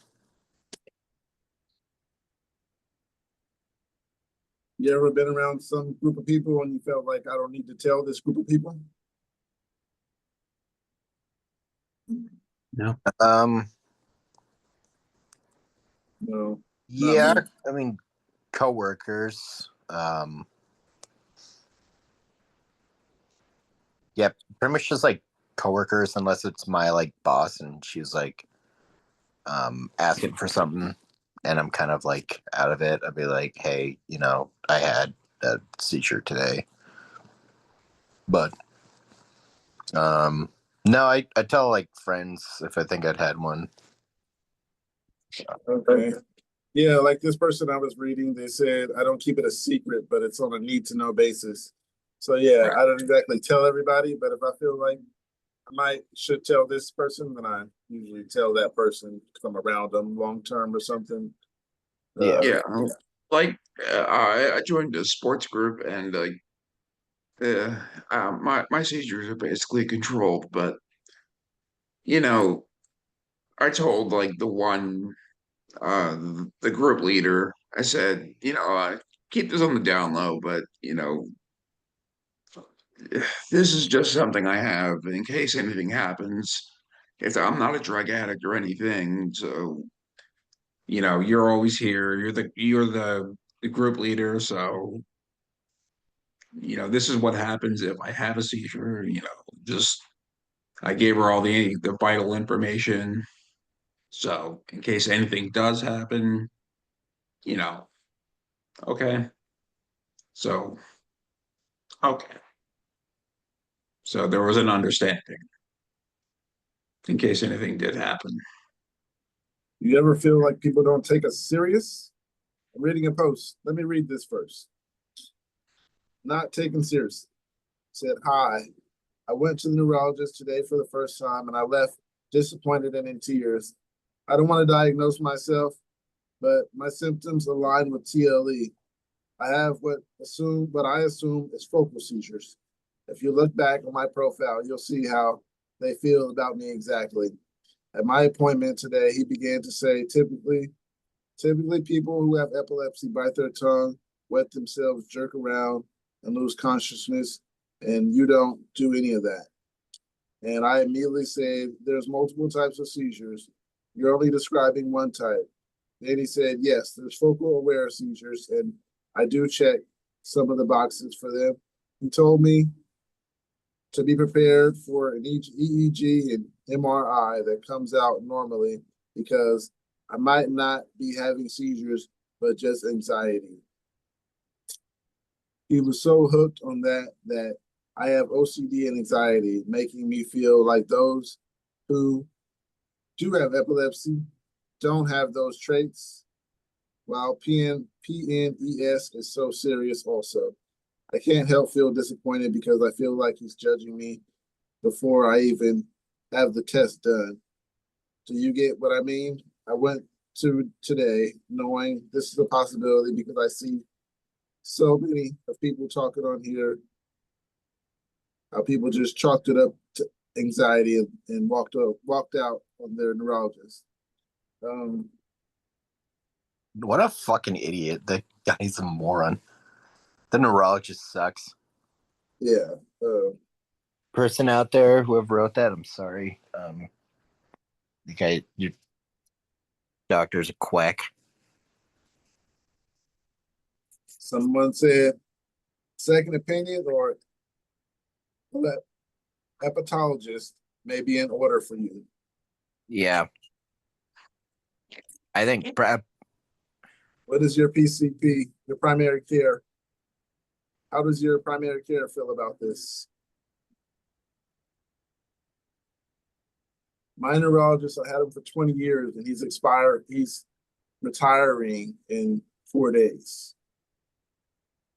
You ever been around some group of people and you felt like I don't need to tell this group of people? No, Um, No. yeah, me. I mean, coworkers. Yeah, pretty much just like coworkers, unless it's my like boss and she's like asking for something and I'm kind of like out of it. I'd be like, hey, I had a seizure today. But No, I tell like friends if I think I'd had one. Okay. Yeah, like this person I was reading, they said I don't keep it a secret, but it's on a need to know basis. So yeah, I don't exactly tell everybody, but if I feel like should tell this person, then I usually tell that person because I'm around them long term or something. Yeah. Yeah, like I joined a sports group, and like my seizures are basically controlled, but you know, I told like the group leader, I said, keep this on the down low, but this is just something I have in case anything happens. I'm not a drug addict or anything, so you're always here. You're the group leader, so this is what happens if I have a seizure. Just I gave her all the vital information, so in case anything does happen, you know, okay. So okay, so there was an understanding in case anything did happen. You ever feel like people don't take us serious? I'm reading a post. Let me read this first. Not taken seriously. Said, hi. I went to the neurologist today for the first time and I left disappointed and in tears. I don't want to diagnose myself, but my symptoms align with TLE. I have what I assume is focal seizures. If you look back on my profile, you'll see how they feel about me exactly. At my appointment today, he began to say, typically people who have epilepsy bite their tongue, wet themselves, jerk around, and lose consciousness, and you don't do any of that. And I immediately said, there's multiple types of seizures. You're only describing one type. And he said, yes, there's focal aware seizures, and I do check some of the boxes for them. He told me to be prepared for an EEG and MRI that comes out normally because I might not be having seizures, but just anxiety. He was so hooked on that I have OCD and anxiety, making me feel like those who do have epilepsy don't have those traits, while PNES is so serious also. I can't help feel disappointed because I feel like he's judging me before I even have the test done. Do you get what I mean? I went to today knowing this is a possibility because I see so many of people talking on here, how people just chalked it up to anxiety and walked out on their neurologist. What a fucking idiot. That guy's a moron. The neurologist sucks. Yeah. Person out there, whoever wrote that, I'm sorry. The guy, your doctor's a quack. Someone said second opinion or hepatologist may be in order for you. Yeah. I think What is your PCP, your primary care? How does your primary care feel about this? My neurologist, I had him for 20 years and he's retiring in 4 days.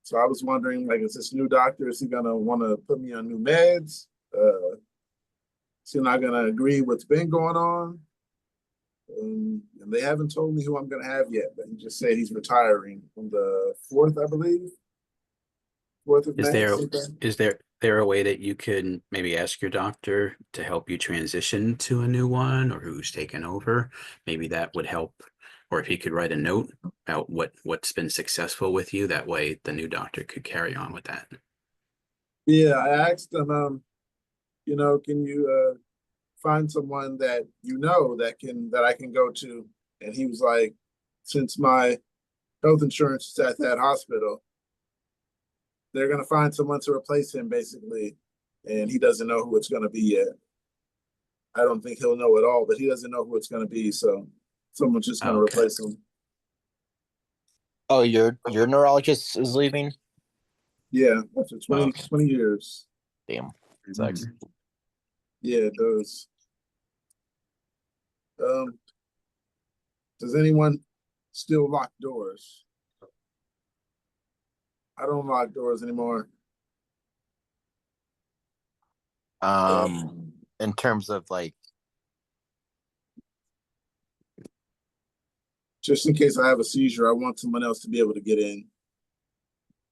So I was wondering, like, is this new doctor, is he gonna wanna put me on new meds? Is he not gonna agree what's been going on? And they haven't told me who I'm gonna have yet, but he just said he's retiring on the 4th, I believe. 4th of May. Is there a way that you could maybe ask your doctor to help you transition to a new one, or who's taken over? Maybe that would help. Or if he could write a note about what's been successful with you, that way the new doctor could carry on with that. Yeah, I asked him, can you find someone that that I can go to? And he was like, since my health insurance is at that hospital, they're gonna find someone to replace him basically, and he doesn't know who it's gonna be yet. I don't think he'll know at all, but he doesn't know who it's gonna be, so someone's just gonna replace him. Oh, your neurologist is leaving? Yeah, after 20 years. Damn. Sucks. Yeah, it does. Does anyone still lock doors? I don't lock doors anymore. In terms of like, Just in case I have a seizure, I want someone else to be able to get in.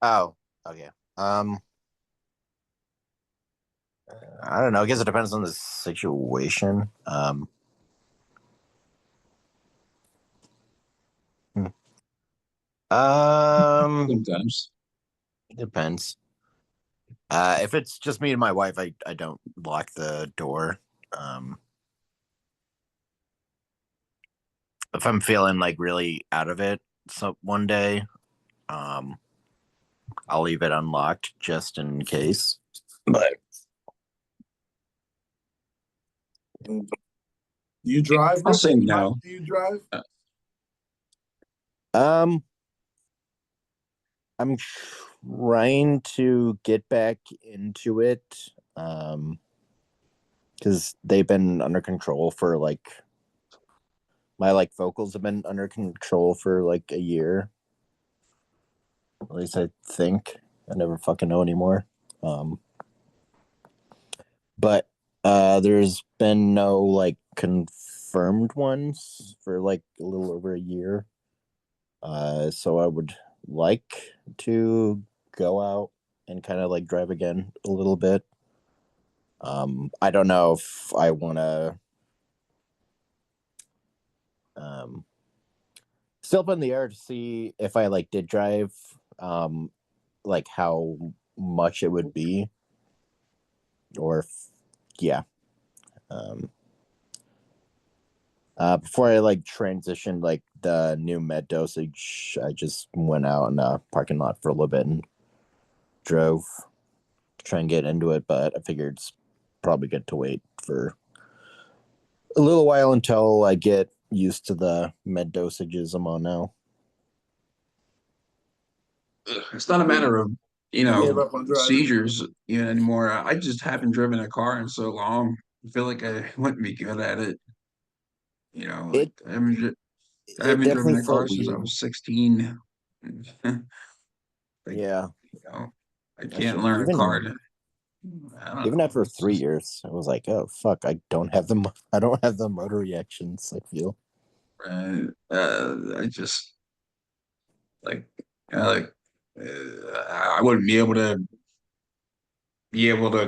oh, okay. I don't know. I guess it depends on the situation. Hmm. Sometimes. Depends. If it's just me and my wife, I don't lock the door. If I'm feeling like really out of it, so one day, um, I'll leave it unlocked just in case. But Do you drive, I'll Rich? say no. Do you drive? um, I'm trying to get back into it. Because they've been under control for like my like vocals have been under control for like a year. At least I think. I never fucking know anymore. But there's been no like confirmed ones for like a little over a year. So I would like to go out and kind of like drive again a little bit. I don't know if I want to still up in the air to see if I like did drive, like how much it would be, or if, yeah. Before I like transitioned like the new med dosage, I just went out in the parking lot for a little bit and drove to try and get into it, but I figured it's probably good to wait for a little while until I get used to the med dosages I'm on now. It's not a matter of, Gave up on driving. seizures, anymore. I just haven't driven a car in so long. I feel like I wouldn't be good at it. Like It I it haven't driven definitely a car felt since I weird. was 16. Like, Yeah, I can't shit. learn a car to, I don't Even know. after It's 3 years, I was like, oh fuck, I don't have the motor reactions. I feel. I just like, like, I wouldn't be able to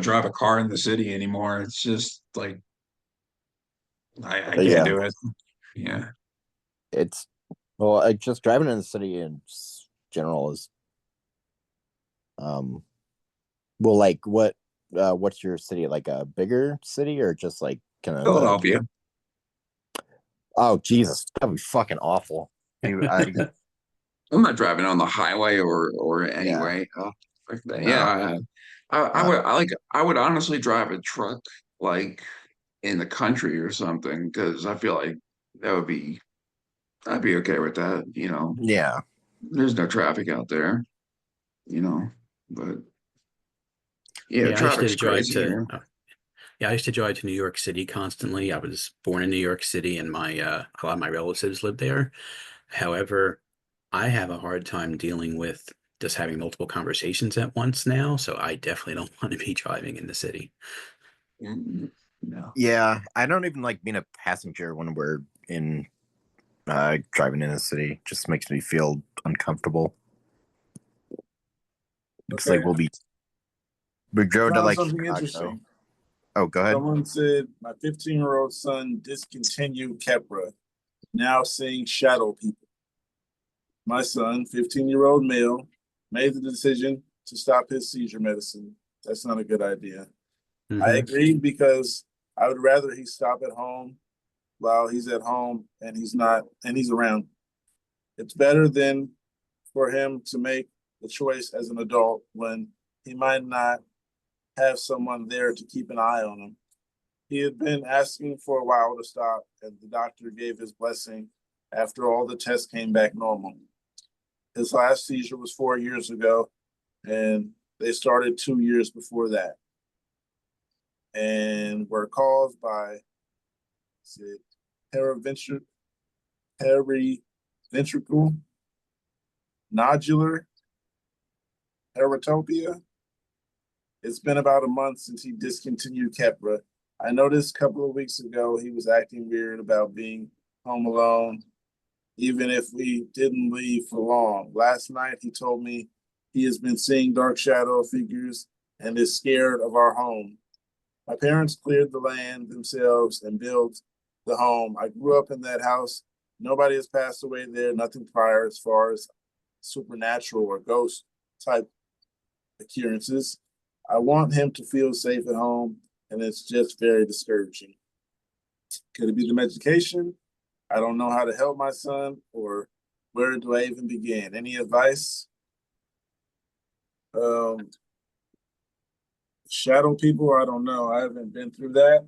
drive a car in the city anymore. It's just like, I can't Yeah, do it. Yeah. it's well, I just driving in the city in general is um well, like what's your city, like a bigger city or just like kind of the Philadelphia. oh Jesus, that'd be fucking awful. I'm not driving on the highway or Yeah, anyway. Like that. no. Yeah, I would honestly drive a truck like in the country or something because I feel like that would be I'd be okay with that. Yeah, There's no traffic out there. You know, but yeah, Yeah, I used to traffic's drive crazy to here. yeah, I used to drive to New York City constantly. I was born in New York City and my a lot of my relatives lived there. However, I have a hard time dealing with just having multiple conversations at once now, so I definitely don't want to be driving in the city. No. yeah. I don't even like being a passenger when we're in driving in the city. Just makes me feel uncomfortable. It's Okay. like we drove to Found like something Chicago. interesting. Oh, go ahead. Someone said my 15-year-old son discontinued Kepra, now seeing shadow people. My son, 15-year-old male, made the decision to stop his seizure medicine. That's not a good idea. I Hmm. agreed because I would rather he stop at home while he's at home and he's around. It's better than for him to make the choice as an adult when he might not have someone there to keep an eye on him. He had been asking for a while to stop, and the doctor gave his blessing after all the tests came back normal. His last seizure was 4 years ago, and they started 2 years before that. and were caused by periventricular nodular heterotopia. It's been about a month since he discontinued Keppra. I noticed a couple of weeks ago he was acting weird about being home alone, even if we didn't leave for long. Last night he told me he has been seeing dark shadow figures and is scared of our home. My parents cleared the land themselves and built the home. I grew up in that house. Nobody has passed away there, nothing prior as far as supernatural or ghost type occurrences. I want him to feel safe at home, and it's just very discouraging. Could it be the medication? I don't know how to help my son, or where do I even begin? Any advice? Shadow people, I don't know. I haven't been through that.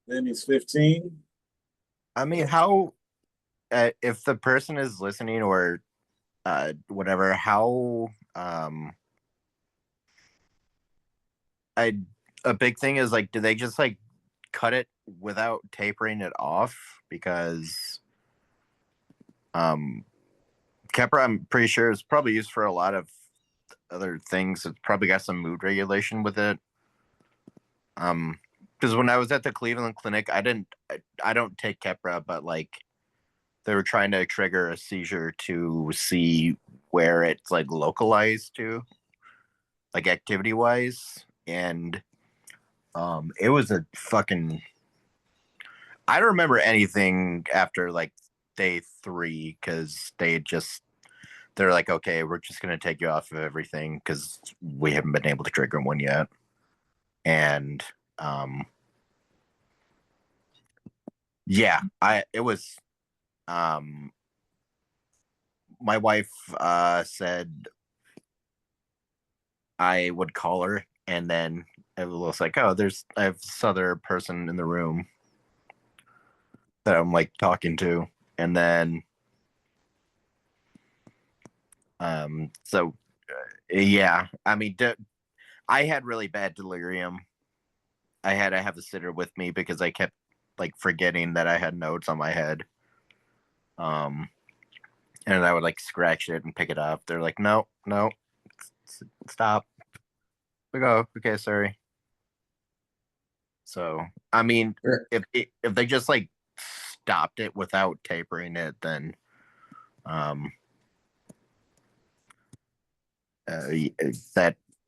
Then he's 15. I mean, how if the person is listening or whatever, how a big thing is like, do they just like cut it without tapering it off? Because Keppra, I'm pretty sure, is probably used for a lot of other things. It's probably got some mood regulation with it. Because when I was at the Cleveland Clinic, I don't take Keppra, but like they were trying to trigger a seizure to see where it's like localized to, like activity wise, and it was a fucking. I don't remember anything after like day 3 because they're like, okay, we're just gonna take you off of everything because we haven't been able to trigger one yet, and yeah, it was my wife said I would call her, and then it was like, oh, I have this other person in the room that I'm like talking to, and then so yeah, I mean, I had really bad delirium. I had to have the sitter with me because I kept like forgetting that I had notes on my head. And I would like scratch it and pick it up. They're like, no, stop. We go, okay, sorry. So, I mean, if they just like stopped it without tapering it, then that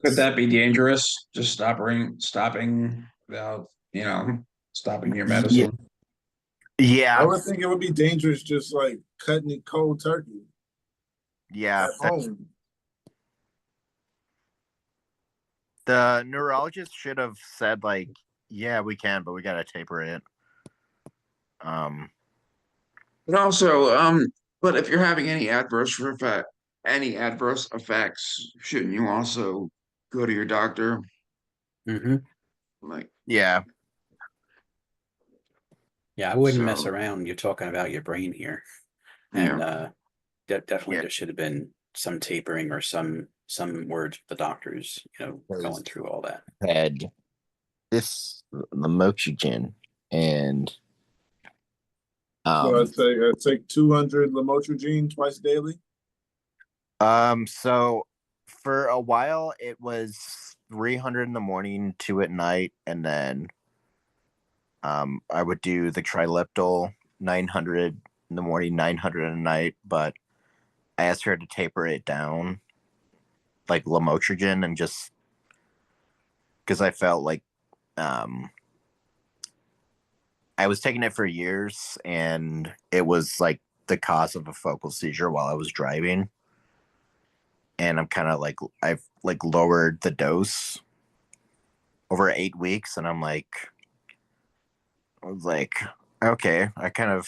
Could that be dangerous? Just stopping without, stopping your medicine. Yeah. I would think it would be dangerous just like cutting it cold turkey. Yeah. At home. The neurologist should have said like, yeah, we can, but we gotta taper it. But also, but if you're having any adverse effects, shouldn't you also go to your doctor? Mm-hmm. Like, Yeah, I wouldn't mess so, around. You're talking about your brain here, yeah. and definitely Yeah. there should have been some tapering or some words with the doctors, going through all that. Had this lamotrigine and So I take 200 lamotrigine twice daily. So for a while it was 300 in the morning, 2 at night, and then I would do the trileptal 900 in the morning, 900 at night, but I asked her to taper it down like lamotrigine, and just because I felt like I was taking it for years and it was like the cause of a focal seizure while I was driving. And I'm kind of like, I've like lowered the dose over 8 weeks. And I was like, okay, I kind of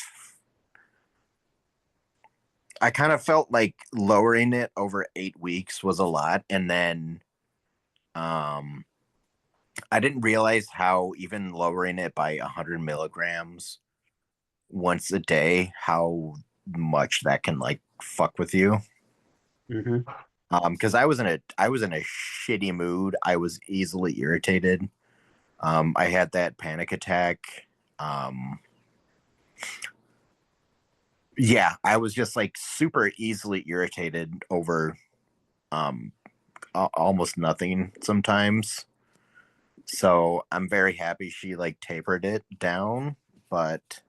felt like lowering it over 8 weeks was a lot. And then, I didn't realize how even lowering it by 100 milligrams once a day, how much that can like fuck with you. Mm-hmm. Because I was in a shitty mood. I was easily irritated. I had that panic attack. Yeah, I was just like super easily irritated over almost nothing sometimes. So I'm very happy she like tapered it down, but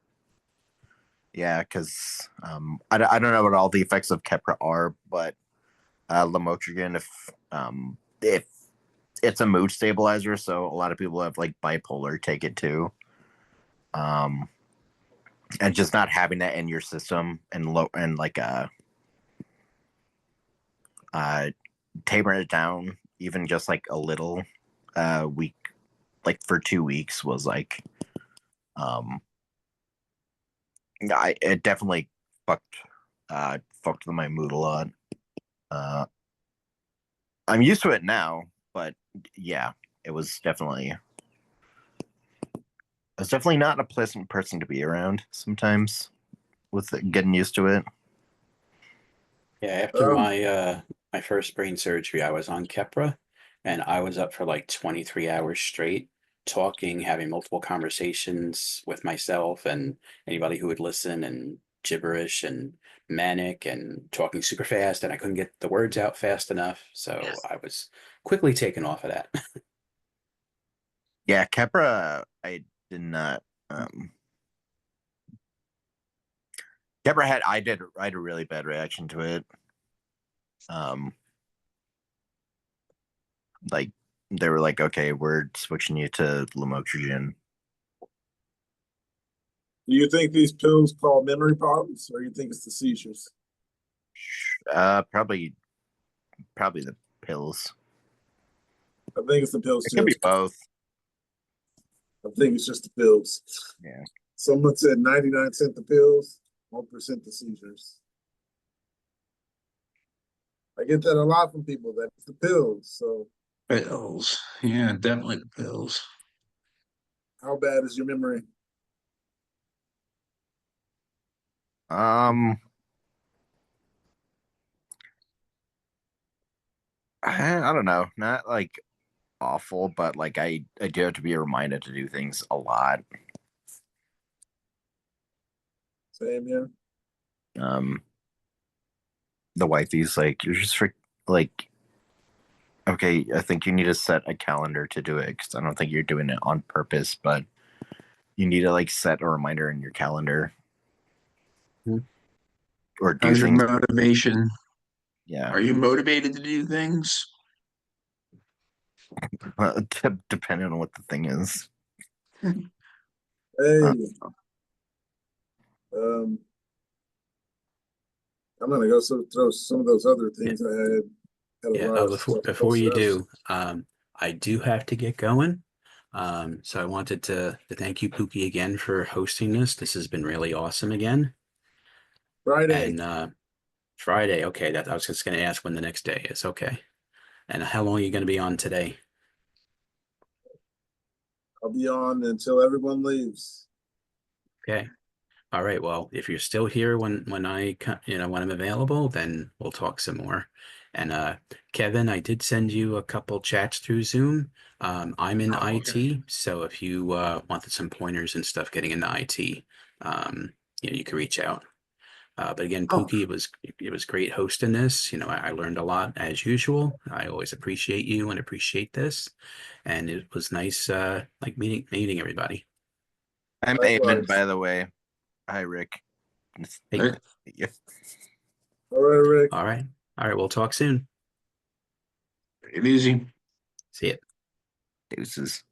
yeah, because I don't know what all the effects of Keppra are, but lamotrigine, if it's a mood stabilizer, so a lot of people have like bipolar take it too. And just not having that in your system and tapering it down even just like a little week, like for 2 weeks was like it definitely fucked with my mood a lot. I'm used to it now, but yeah, it was definitely not a pleasant person to be around sometimes with getting used to it. Yeah, after my first brain surgery, I was on Keppra, and I was up for like 23 hours straight, talking, having multiple conversations with myself and anybody who would listen, and gibberish and manic and talking super fast, and I couldn't get the words out fast enough, so I was quickly taken off of that. Yeah, Keppra, I did not. Keppra I had a really bad reaction to it. Like they were like, okay, we're switching you to lamotrigine. Do you think these pills cause memory problems, or you think it's the seizures? Probably the pills. I think it's the pills It too. can be both. I think it's just the pills. Yeah. Someone said 99% the pills, 1% the seizures. I get that a lot from people, that it's the pills. So Pills. Yeah, definitely the pills. how bad is your memory? I don't know, not like awful, but like I do have to be reminded to do things a lot. Same here. The wifey's like, you're just like, okay, I think you need to set a calendar to do it because I don't think you're doing it on purpose, but you need to like set a reminder in your calendar or do How's your things. motivation? Yeah, Are you motivated to do things? depending on what the thing is. Hey, um, I'm gonna go throw some of those other things I had a Yeah, lot of before stuff before posted you up. do, I do have to get going. So I wanted to thank you, Pookie, again for hosting this. This has been really awesome again. Friday, And Friday, okay, that I was just going to ask when the next day is. Okay. And how long are you going to be on today? I'll be on until everyone leaves. Okay. All right. Well, if you're still here when when I'm available, then we'll talk some more. And Kevin, I did send you a couple chats through Zoom. I'm in Oh, okay. IT, so if you wanted some pointers and stuff getting into IT, you can reach out. But again, Oh, Pookie, it was great hosting this. I learned a lot as usual. I always appreciate you and appreciate this, and it was nice like meeting everybody. I'm Eamon, Likewise. by the way. Hi, Rick. Hey, Yeah. All right, Rick. all right, we'll talk soon. take it easy. See ya. Deuces.